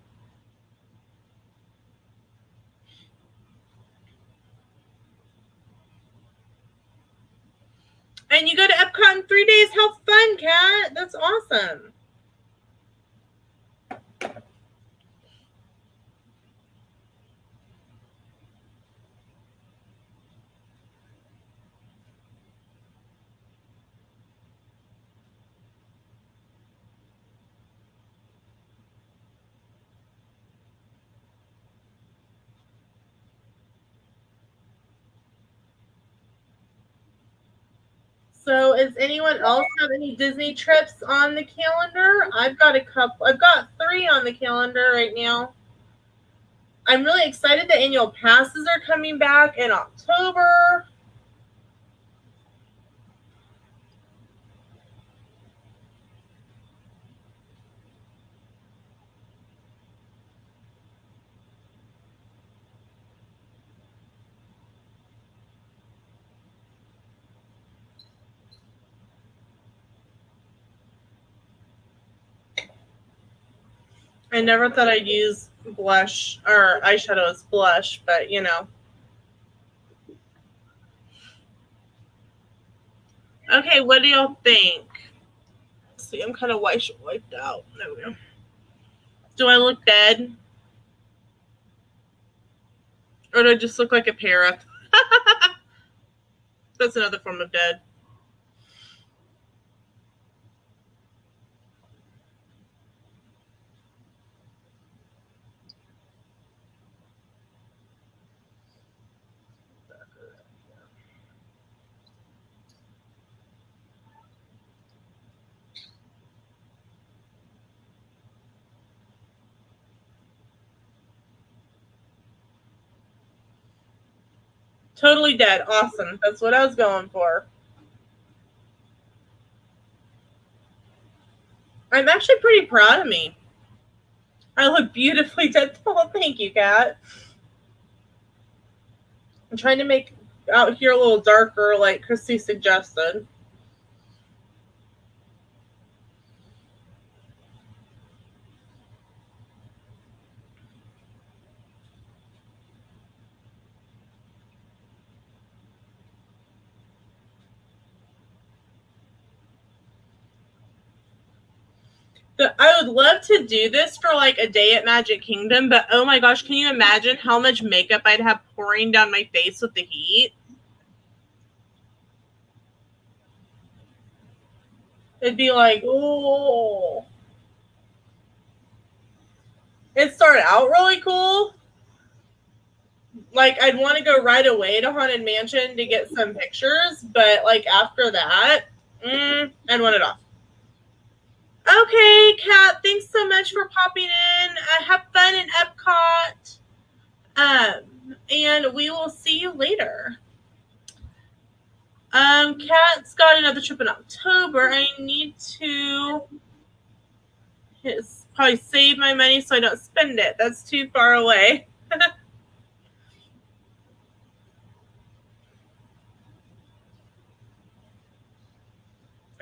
And you go to Epcot in 3 days. How fun, Kat. That's awesome. So, does anyone else have any Disney trips on the calendar? I've got a couple. I've got 3 on the calendar right now. I'm really excited that annual passes are coming back in October. I never thought I'd use blush or eyeshadow as blush, but you know. Okay, what do y'all think? Let's see, I'm kind of wiped out. There we go. Do I look dead? Or do I just look like a parrot? That's another form of dead. Totally dead. Awesome. That's what I was going for. I'm actually pretty proud of me. I look beautifully dead. Oh, thank you, Kat. I'm trying to make out here a little darker like Christy suggested. I would love to do this for like a day at Magic Kingdom, but oh my gosh, can you imagine how much makeup I'd have pouring down my face with the heat? It'd be like, oh. It started out really cool. Like, I'd want to go right away to Haunted Mansion to get some pictures, but like after that, I'd want it off. Okay, Kat, thanks so much for popping in. Have fun in Epcot. And we will see you later. Kat's got another trip in October. I need to probably save my money so I don't spend it. That's too far away.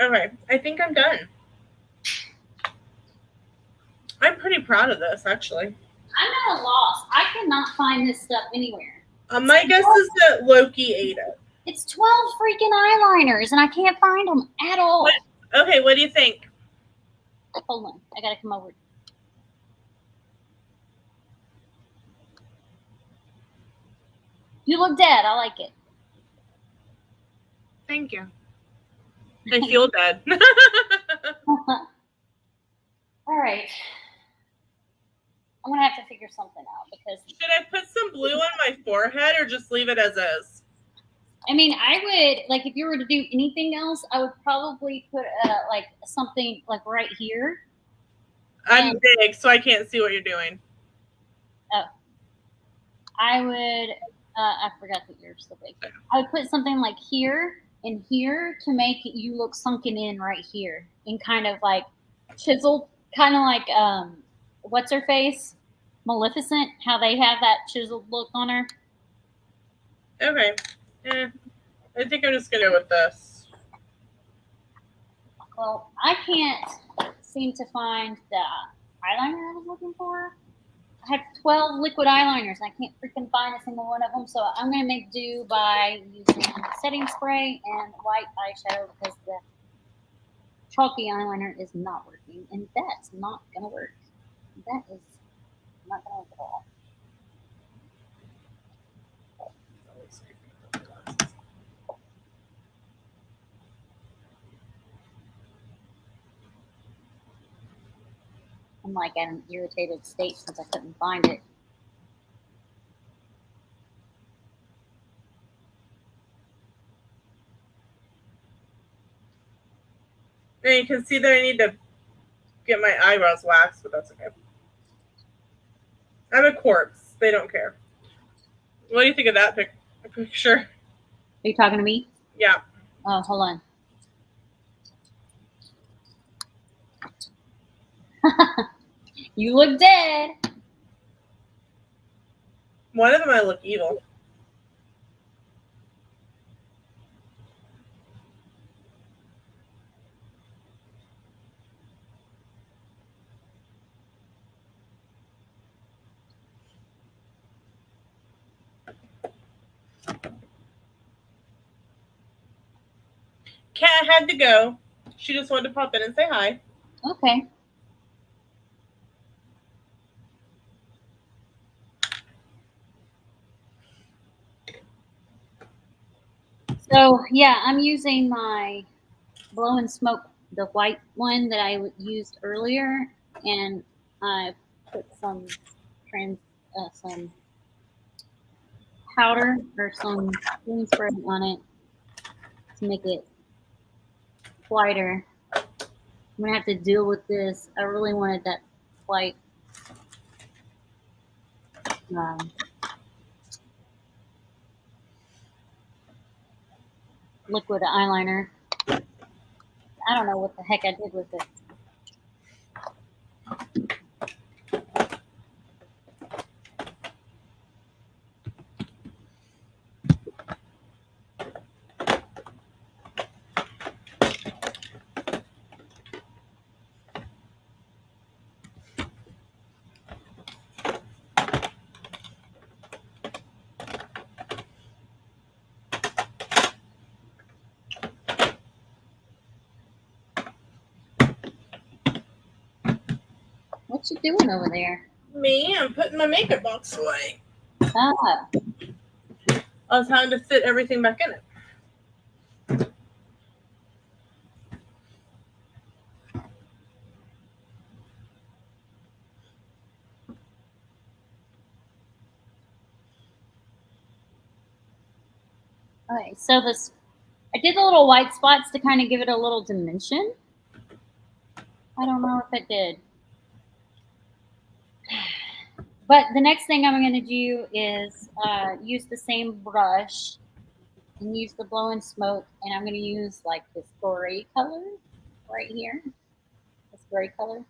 Okay, I think I'm done. I'm pretty proud of this, actually. I'm at a loss. I cannot find this stuff anywhere. My guess is that Loki ate it. It's 12 freaking eyeliners, and I can't find them at all. Okay, what do you think? Hold on. I got to come over. You look dead. I like it. Thank you. I feel dead. All right. I'm going to have to figure something out because... Should I put some blue on my forehead or just leave it as is? I mean, I would, like, if you were to do anything else, I would probably put, like, something, like, right here. I'm big, so I can't see what you're doing. Oh. I would, I forgot that you're so big. I would put something, like, here and here to make you look sunken in right here and kind of, like, chiseled, kind of like, what's her face? Maleficent, how they have that chiseled look on her. Okay. I think I'm just going to go with this. Well, I can't seem to find the eyeliner I was looking for. I have 12 liquid eyeliners. I can't freaking find a single one of them. So I'm going to make do by using setting spray and white eyeshadow because the chalky eyeliner is not working. And that's not going to work. That is not going to work at all. I'm like at an irritated state since I couldn't find it. And you can see that I need to get my eyebrows waxed, but that's okay. I'm a corpse. They don't care. What do you think of that picture? Are you talking to me? Yeah. Oh, hold on. You look dead. One of them I look evil. Kat had to go. She just wanted to pop in and say hi. Okay. So yeah, I'm using my Blow and Smoke, the white one that I used earlier, and I put some powder or some green spray on it to make it whiter. I'm gonna have to deal with this. I really wanted that white liquid eyeliner. I don't know what the heck I did with it. What you doing over there? Me? I'm putting my makeup box away. Ah. I was having to fit everything back in it. Okay, so this, I did the little white spots to kind of give it a little dimension. I don't know if it did. But the next thing I'm going to do is use the same brush and use the Blow and Smoke, and I'm going to use like this gray color right here. This gray color.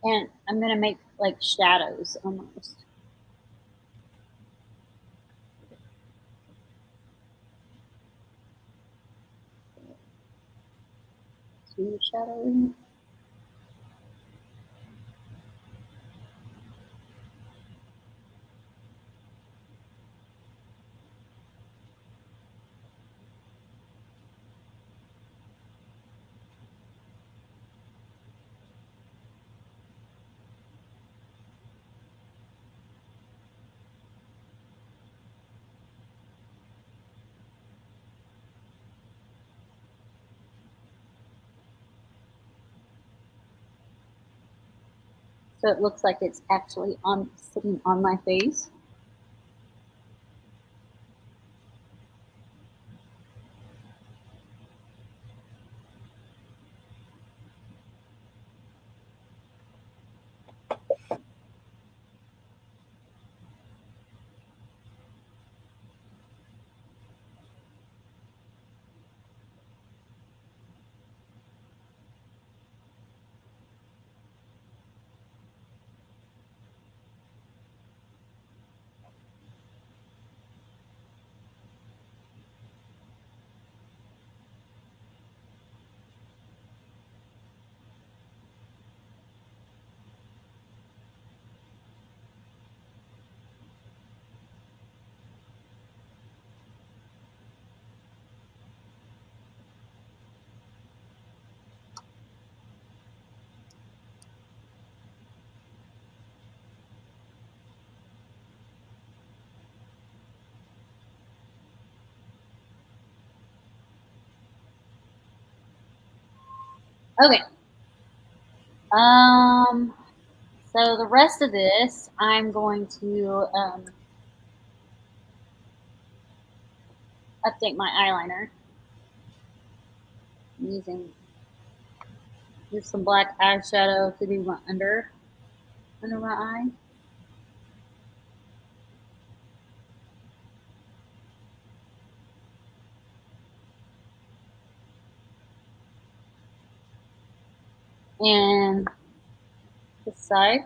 And I'm going to make like shadows almost. Two shadows. So it looks like it's actually sitting on my face. Okay. So the rest of this, I'm going to update my eyeliner. I'm using some black eyeshadow to do my under my eye. And this side.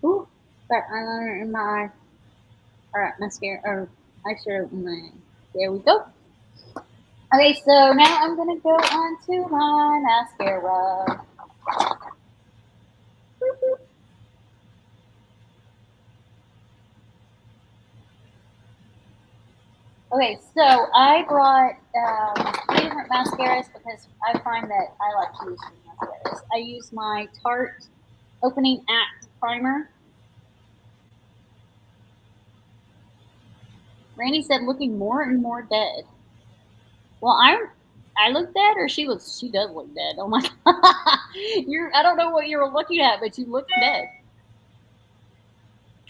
Ooh, got eyeliner in my eye. All right, mascara or eyeshadow in my eye. There we go. Okay, so now I'm gonna go on to my mascara. Okay, so I brought 3 different mascaras because I find that I like to use mascaras. I use my Tarte Opening Act Primer. Randy said, looking more and more dead. Well, I look dead, or she does look dead. Oh my god, I don't know what you were looking at, but you look dead.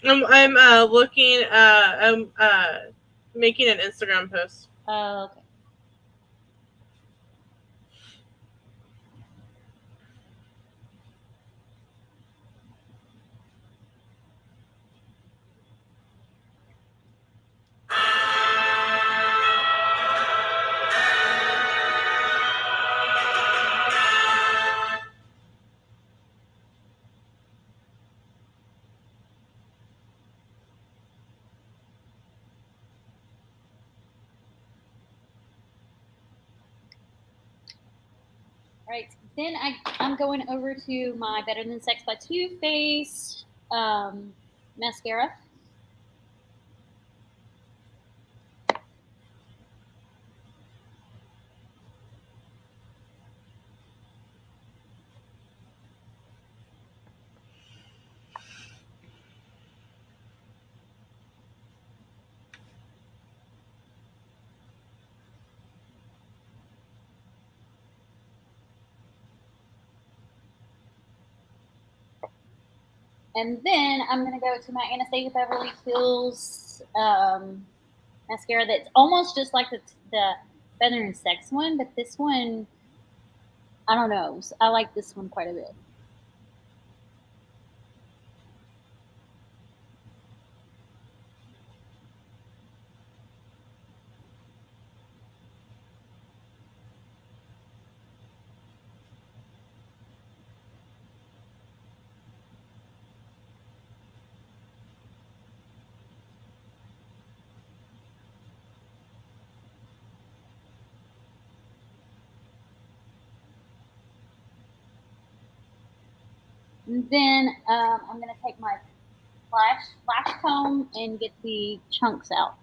I'm looking. I'm making an Instagram post. Okay. Right, then I'm going over to my Better Than Sex by Too Faced mascara. And then I'm going to go to my Anastasia Beverly Hills mascara that's almost just like the Better Than Sex one, but this one, I don't know. I like this one quite a bit. And then I'm going to take my lash comb and get the chunks out.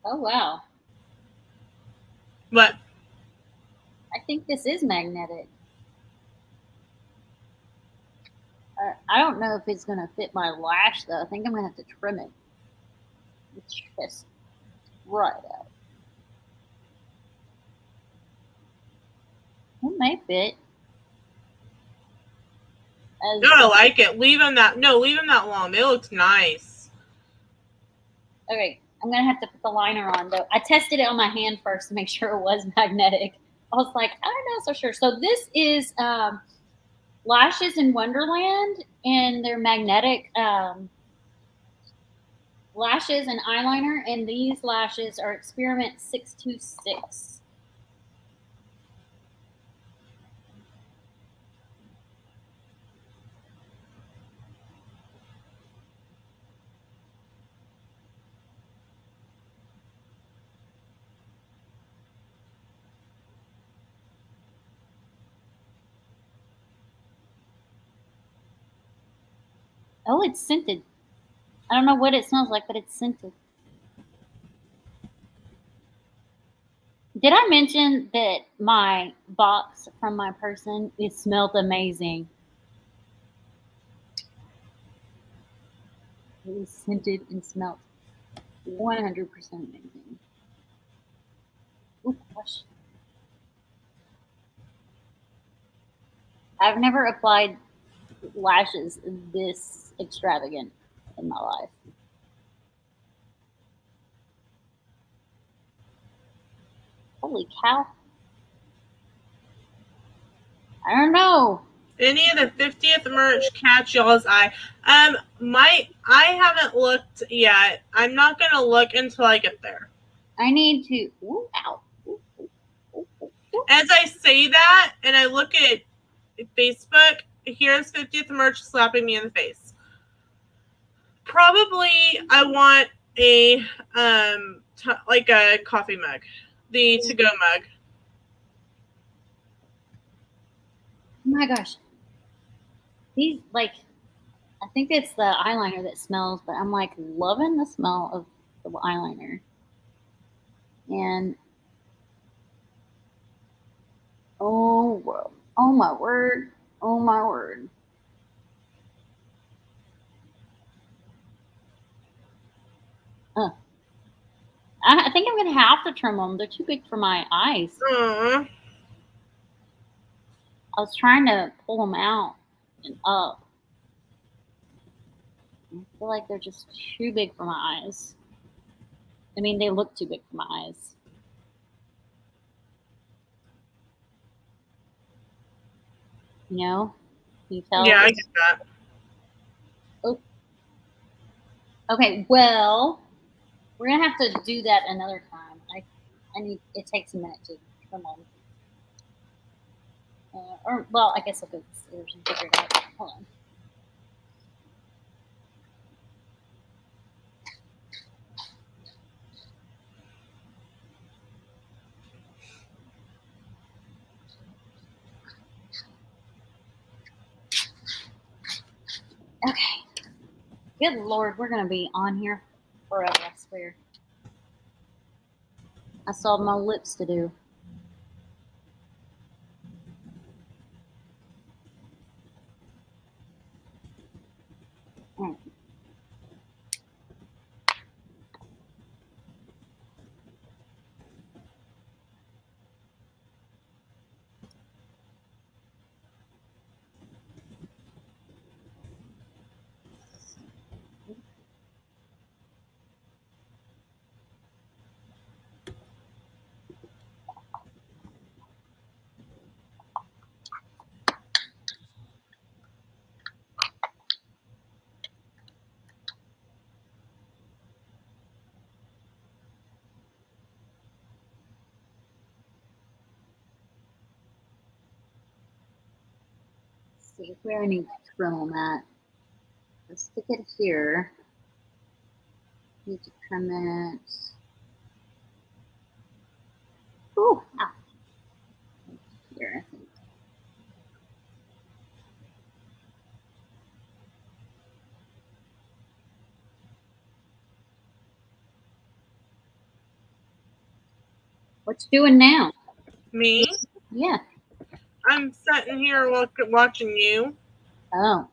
Oh, wow. What? I think this is magnetic. I don't know if it's going to fit my lash, though. I think I'm going to have to trim it. It's just right out. It may fit. No, I like it. Leave him that long. It looks nice. Okay, I'm going to have to put the liner on, though. I tested it on my hand first to make sure it was magnetic. I was like, I'm not so sure. So this is Lashes in Wonderland, and they're magnetic lashes and eyeliner, and these lashes are Experiment 626. Oh, it's scented. I don't know what it smells like, but it's scented. Did I mention that my box from my person, it smelled amazing? It was scented and smelled 100% amazing. Oh, gosh. I've never applied lashes this extravagant in my life. Holy cow. I don't know. Any of the 50th merch catch y'all's eye? I haven't looked yet. I'm not gonna look until I get there. I need to. Ooh, ow. As I say that, and I look at Facebook, here's 50th merch slapping me in the face. Probably, I want a like a coffee mug, the to-go mug. Oh my gosh. These, like, I think it's the eyeliner that smells, but I'm like loving the smell of the eyeliner. And oh my word. Oh my word. I think I'm gonna have to trim them. They're too big for my eyes. Aww. I was trying to pull them out and up. I feel like they're just too big for my eyes. I mean, they look too big for my eyes. You know? Can you tell? Yeah, I get that. Oh. Okay, well, we're gonna have to do that another time. I need. It takes a minute to trim them. Or well, I guess I'll go upstairs and figure it out. Hold on. Okay. Good Lord, we're gonna be on here forever, I swear. I still have my lips to do. See where I need to trim on that. Let's stick it here. Need to trim it. Ooh, ow. Here, I think. What you doing now? Me? Yeah. I'm sitting here watching you. Oh.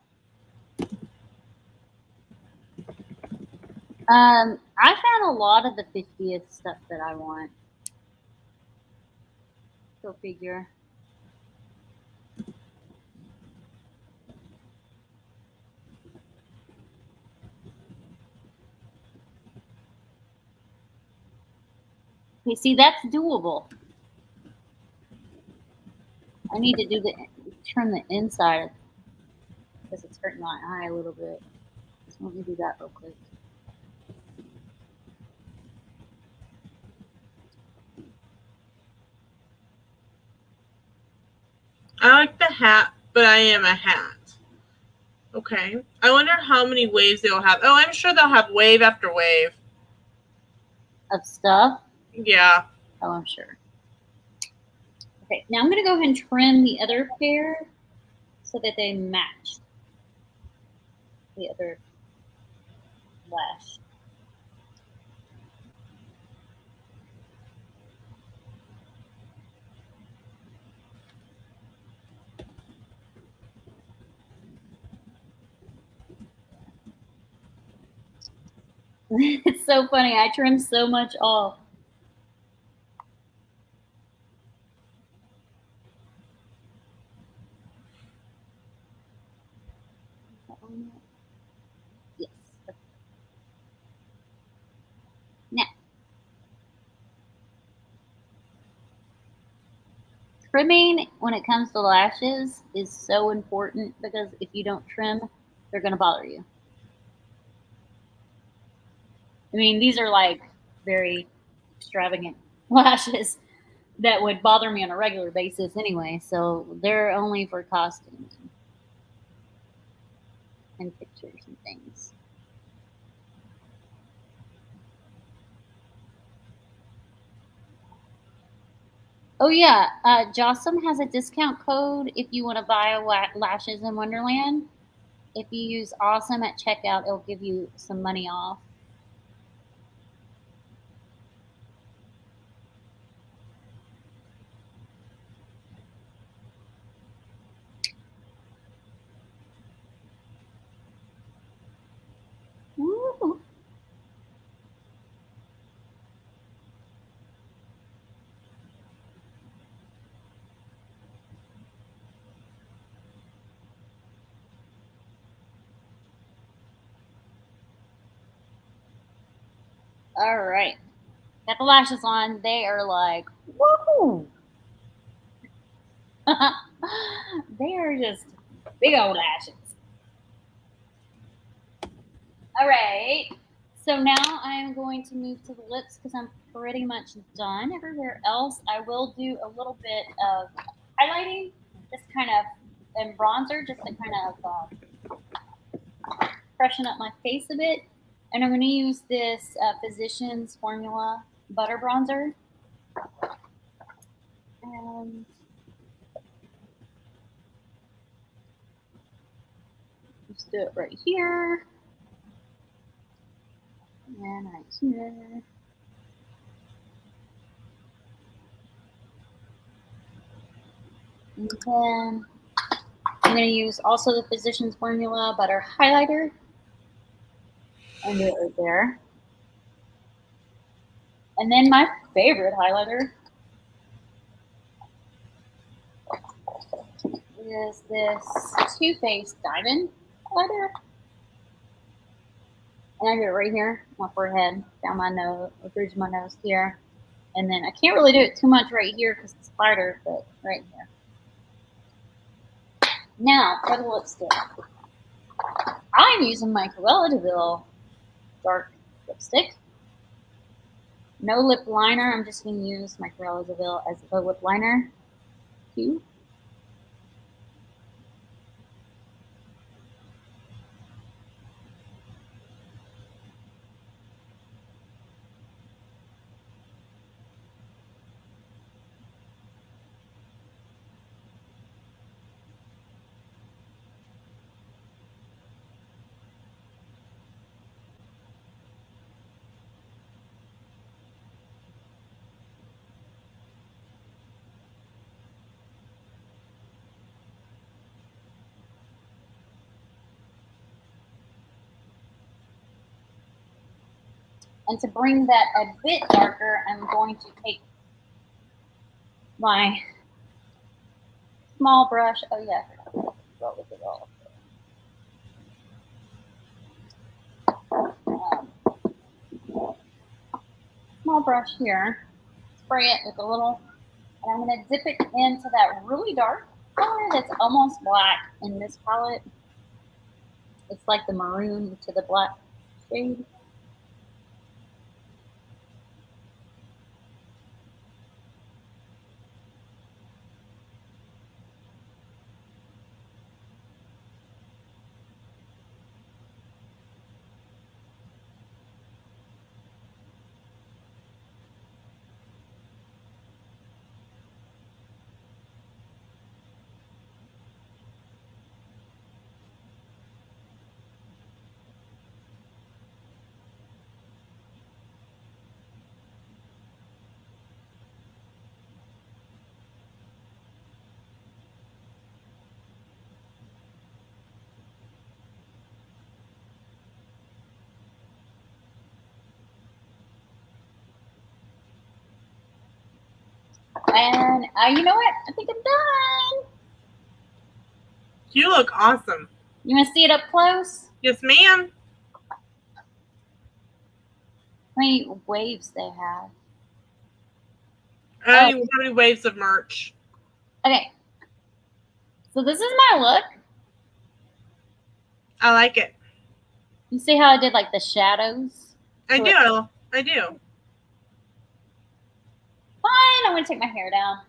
I found a lot of the 50th stuff that I want. Go figure. Okay, see, that's doable. I need to do trim the inside because it's hurting my eye a little bit. So let me do that real quick. I like the hat, but I am a hat. Okay. I wonder how many waves they'll have. Oh, I'm sure they'll have wave after wave. Of stuff? Yeah. Oh, I'm sure. Okay, now I'm going to go ahead and trim the other pair so that they match the other lash. It's so funny. I trim so much off. Yes. Now. Trimming when it comes to lashes is so important because if you don't trim, they're going to bother you. I mean, these are like very extravagant lashes that would bother me on a regular basis anyway, so they're only for costumes and pictures and things. Oh yeah, Jossum has a discount code if you want to buy lashes in Wonderland. If you use Awesome at checkout, it'll give you some money off. Woo. All right. Got the lashes on. They are like, woo! They are just big old lashes. All right. So now I'm going to move to the lips because I'm pretty much done. Everywhere else, I will do a little bit of highlighting, just kind of, and bronzer, just to kind of freshen up my face a bit. And I'm going to use this Physicians Formula Butter Bronzer. And just do it right here. And right here. And then I'm going to use also the Physicians Formula Butter Highlighter. And do it right there. And then my favorite highlighter is this Too Faced Diamond highlighter. And I do it right here, my forehead, down my nose, the bridge of my nose here. And then I can't really do it too much right here because it's lighter, but right here. Now, for the lipstick. I'm using my Cruella de Vil dark lipstick. No lip liner. I'm just going to use my Cruella de Vil as the lip liner too. And to bring that a bit darker, I'm going to take my small brush. Oh yeah, roll with it all. Small brush here. Spray it with a little, and I'm going to dip it into that really dark color that's almost black in this palette. It's like the maroon to the black shade. And you know what? I think I'm done. You look awesome. You want to see it up close? Yes, ma'am. How many waves they have? How many waves of merch? Okay. So this is my look. I like it. You see how I did like the shadows? I do. Fine, I'm gonna take my hair down.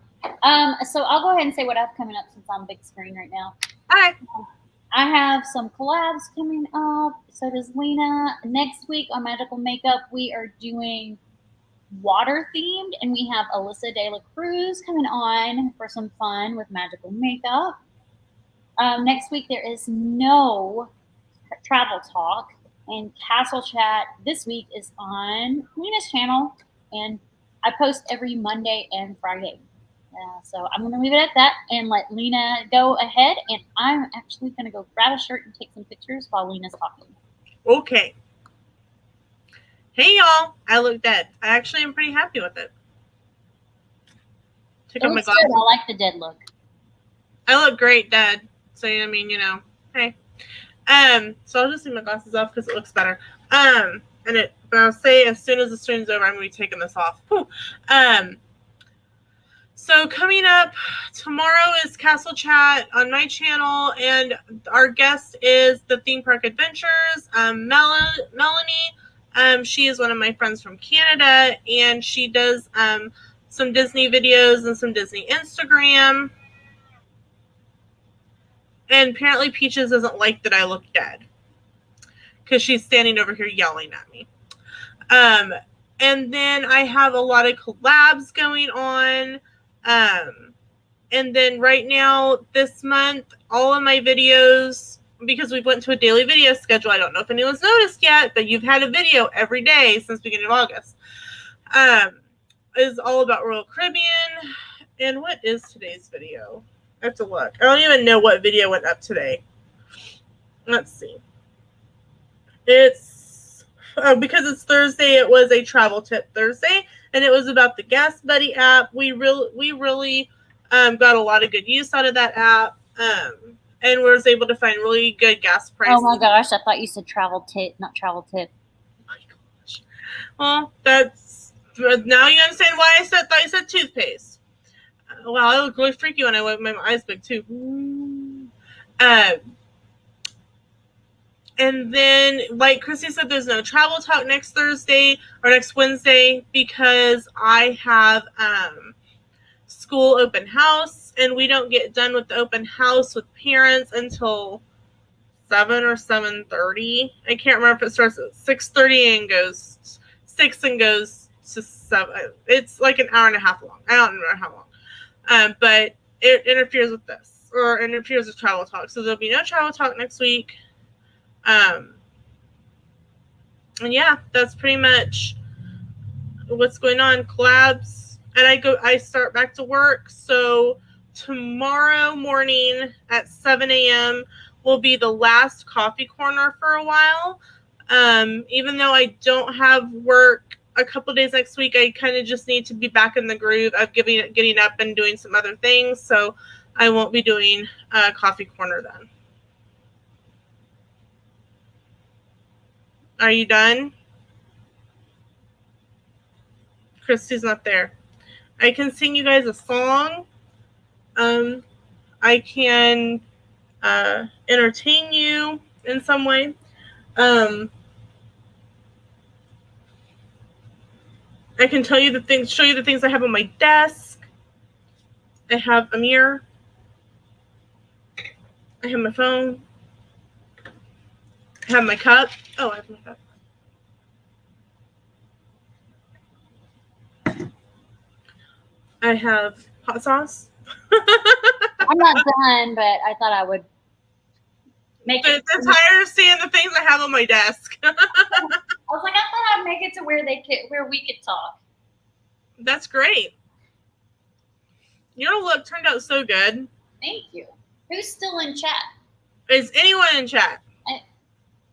So I'll go ahead and say what I have coming up since I'm big screen right now. Okay. I have some collabs coming up. So does Lena. Next week on Magical Makeup, we are doing water themed, and we have Alisa de la Cruz coming on for some fun with Magical Makeup. Next week there is no travel talk, and Castle Chat this week is on Lena's channel, and I post every Monday and Friday. So I'm going to leave it at that and let Lena go ahead, and I'm actually going to go grab a shirt and take some pictures while Lena's talking. Okay. Hey, y'all. I look dead. I actually am pretty happy with it. Took off my glasses. I like the dead look. I look great dead. So, I mean, you know, hey. So I'll just leave my glasses off because it looks better. But I'll say as soon as the stream's over, I'm going to be taking this off. Whew. So coming up tomorrow is Castle Chat on my channel, and our guest is the Theme Park Adventures, Melanie. She is one of my friends from Canada, and she does some Disney videos and some Disney Instagram. And apparently Peaches doesn't like that I look dead because she's standing over here yelling at me. And then I have a lot of collabs going on. And then right now, this month, all of my videos, because we went to a daily video schedule, I don't know if anyone's noticed yet, but you've had a video every day since the beginning of August, is all about Royal Caribbean. And what is today's video? I have to look. I don't even know what video went up today. Let's see. It's because it's Thursday, it was a travel tip Thursday, and it was about the Gas Buddy app. We really got a lot of good use out of that app, and we was able to find really good gas prices. Oh my gosh, I thought you said travel tip, not travel tip. Oh my gosh. Well, that's now you understand why I thought you said toothpaste. Wow, I look really freaky when I went my eyes big too. And then, like Christy said, there's no travel talk next Thursday or next Wednesday because I have school open house, and we don't get done with the open house with parents until 7 or 7:30. I can't remember if it starts at 6:30 and goes 6 and goes to 7. It's like an hour and a half long. I don't remember how long. But it interferes with this, or interferes with travel talk. So there'll be no travel talk next week. And yeah, that's pretty much what's going on. Collabs, and I start back to work. So tomorrow morning at 7 a.m. will be the last coffee corner for a while. Even though I don't have work a couple days next week, I kind of just need to be back in the groove of getting up and doing some other things. So I won't be doing a coffee corner then. Are you done? Christy's not there. I can sing you guys a song. I can entertain you in some way. I can show you the things I have on my desk. I have a mirror. I have my phone. I have my cup. Oh, I have my cup. I have hot sauce. I'm not done, but I thought I would make it. It's tired of seeing the things I have on my desk. I was like, I thought I'd make it to where we could talk. That's great. Your look turned out so good. Thank you. Who's still in chat? Is anyone in chat?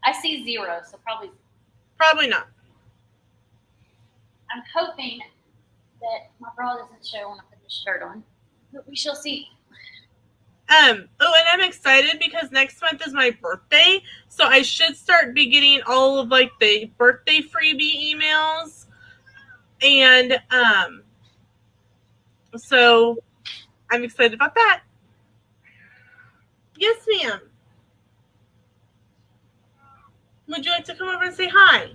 I see 0, so probably not. I'm hoping that my bra doesn't show when I put this shirt on, but we shall see. And I'm excited because next month is my birthday, so I should start be getting all of like the birthday freebie emails, and so I'm excited about that. Yes, ma'am. Would you like to come over and say hi? Is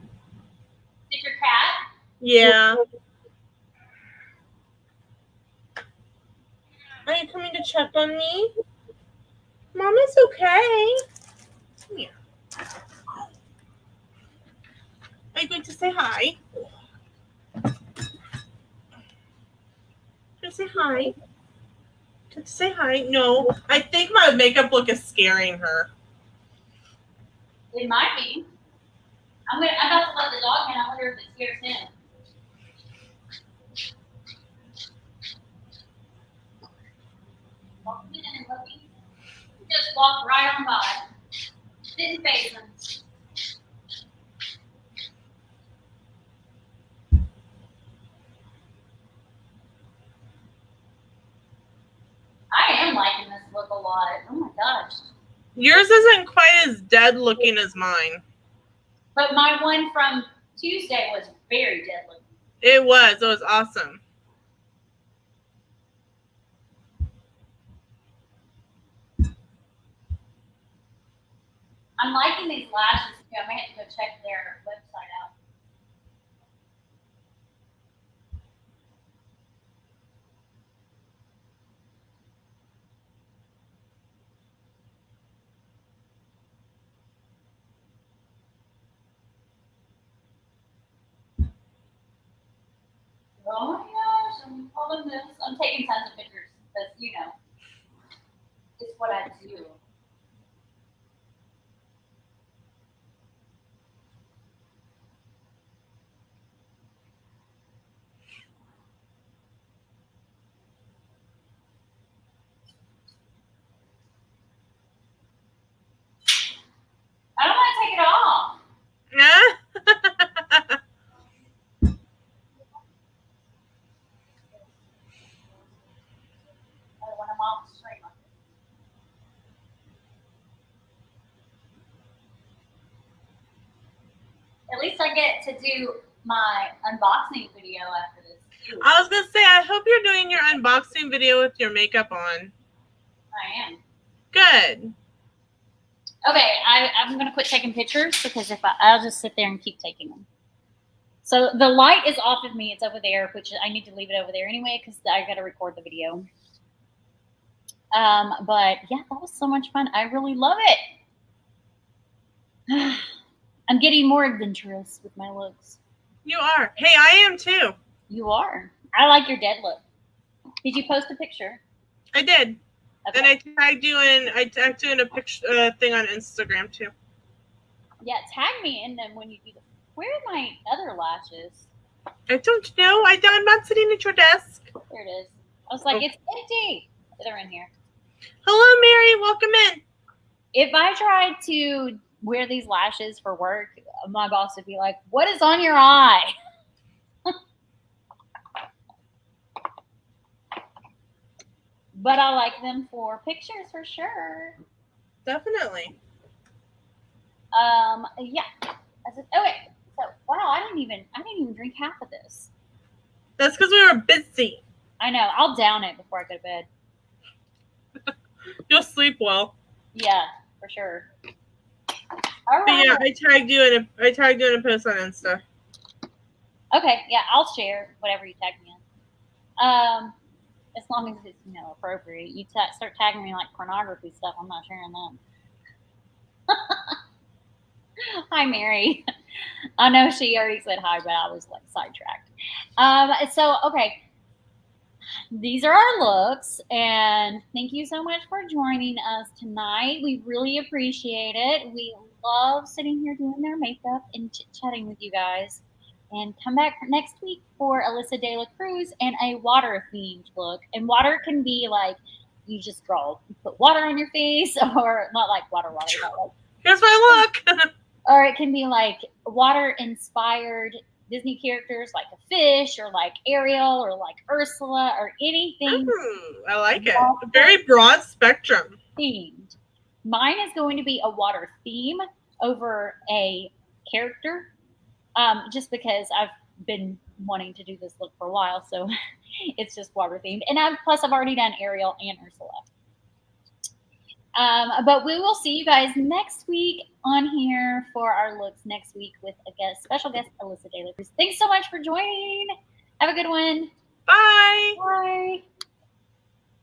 it your cat? Yeah. Are you coming to check on me? Mom is okay. Come here. Are you going to say hi? To say hi? To say hi? No. I think my makeup look is scaring her. It might be. I'm about to let the dog in. I wonder if it scares him. Walking in and looking. Just walked right on by. Didn't face him. I am liking this look a lot. Oh my gosh. Yours isn't quite as dead looking as mine. But my one from Tuesday was very dead looking. It was awesome. I'm liking these lashes too. I may have to go check their website out. Oh my gosh, I'm calling this. I'm taking tons of pictures because, you know, it's what I do. I don't want to take it off. Yeah. When I'm off the stream. At least I get to do my unboxing video after this too. I was going to say, I hope you're doing your unboxing video with your makeup on. I am. Good. Okay, I'm going to quit taking pictures because I'll just sit there and keep taking them. So the light is off of me. It's over there, which I need to leave it over there anyway because I got to record the video. But yeah, that was so much fun. I really love it. I'm getting more adventurous with my looks. You are. Hey, I am too. You are. I like your dead look. Did you post a picture? I did. Okay. And I tagged you in a picture thing on Instagram too. Yeah, tag me in them when you do them. Where are my other lashes? I don't know. I'm not sitting at your desk. There it is. I was like, It's empty. They're in here. Hello, Mary. Welcome in. If I tried to wear these lashes for work, my boss would be like, "What is on your eye?" But I like them for pictures for sure. Definitely. Yeah. Okay. So wow, I didn't even drink half of this. That's because we were busy. I know. I'll down it before I go to bed. You'll sleep well. Yeah, for sure. All right. But yeah, I tagged you in a post on Insta. Okay, yeah, I'll share whatever you tag me in. As long as it's appropriate. You start tagging me like pornography stuff, I'm not sharing that. Hi, Mary. I know she already said hi, but I was like sidetracked. So okay, these are our looks, and thank you so much for joining us tonight. We really appreciate it. We love sitting here doing their makeup and chit-chatting with you guys. And come back next week for Alicia de la Cruz and a water-themed look. And water can be like you just put water on your face, or not like water. But like, here's my look. Or it can be like water-inspired Disney characters like a fish or like Ariel or like Ursula or anything. I like it. A very broad spectrum. Themed. Mine is going to be a water theme over a character, just because I've been wanting to do this look for a while. So It's just water themed. And plus I've already done Ariel and Ursula. But we will see you guys next week on here for our looks next week with a special guest, Alisa de la Cruz. Thanks so much for joining. Have a good one. Bye. Bye.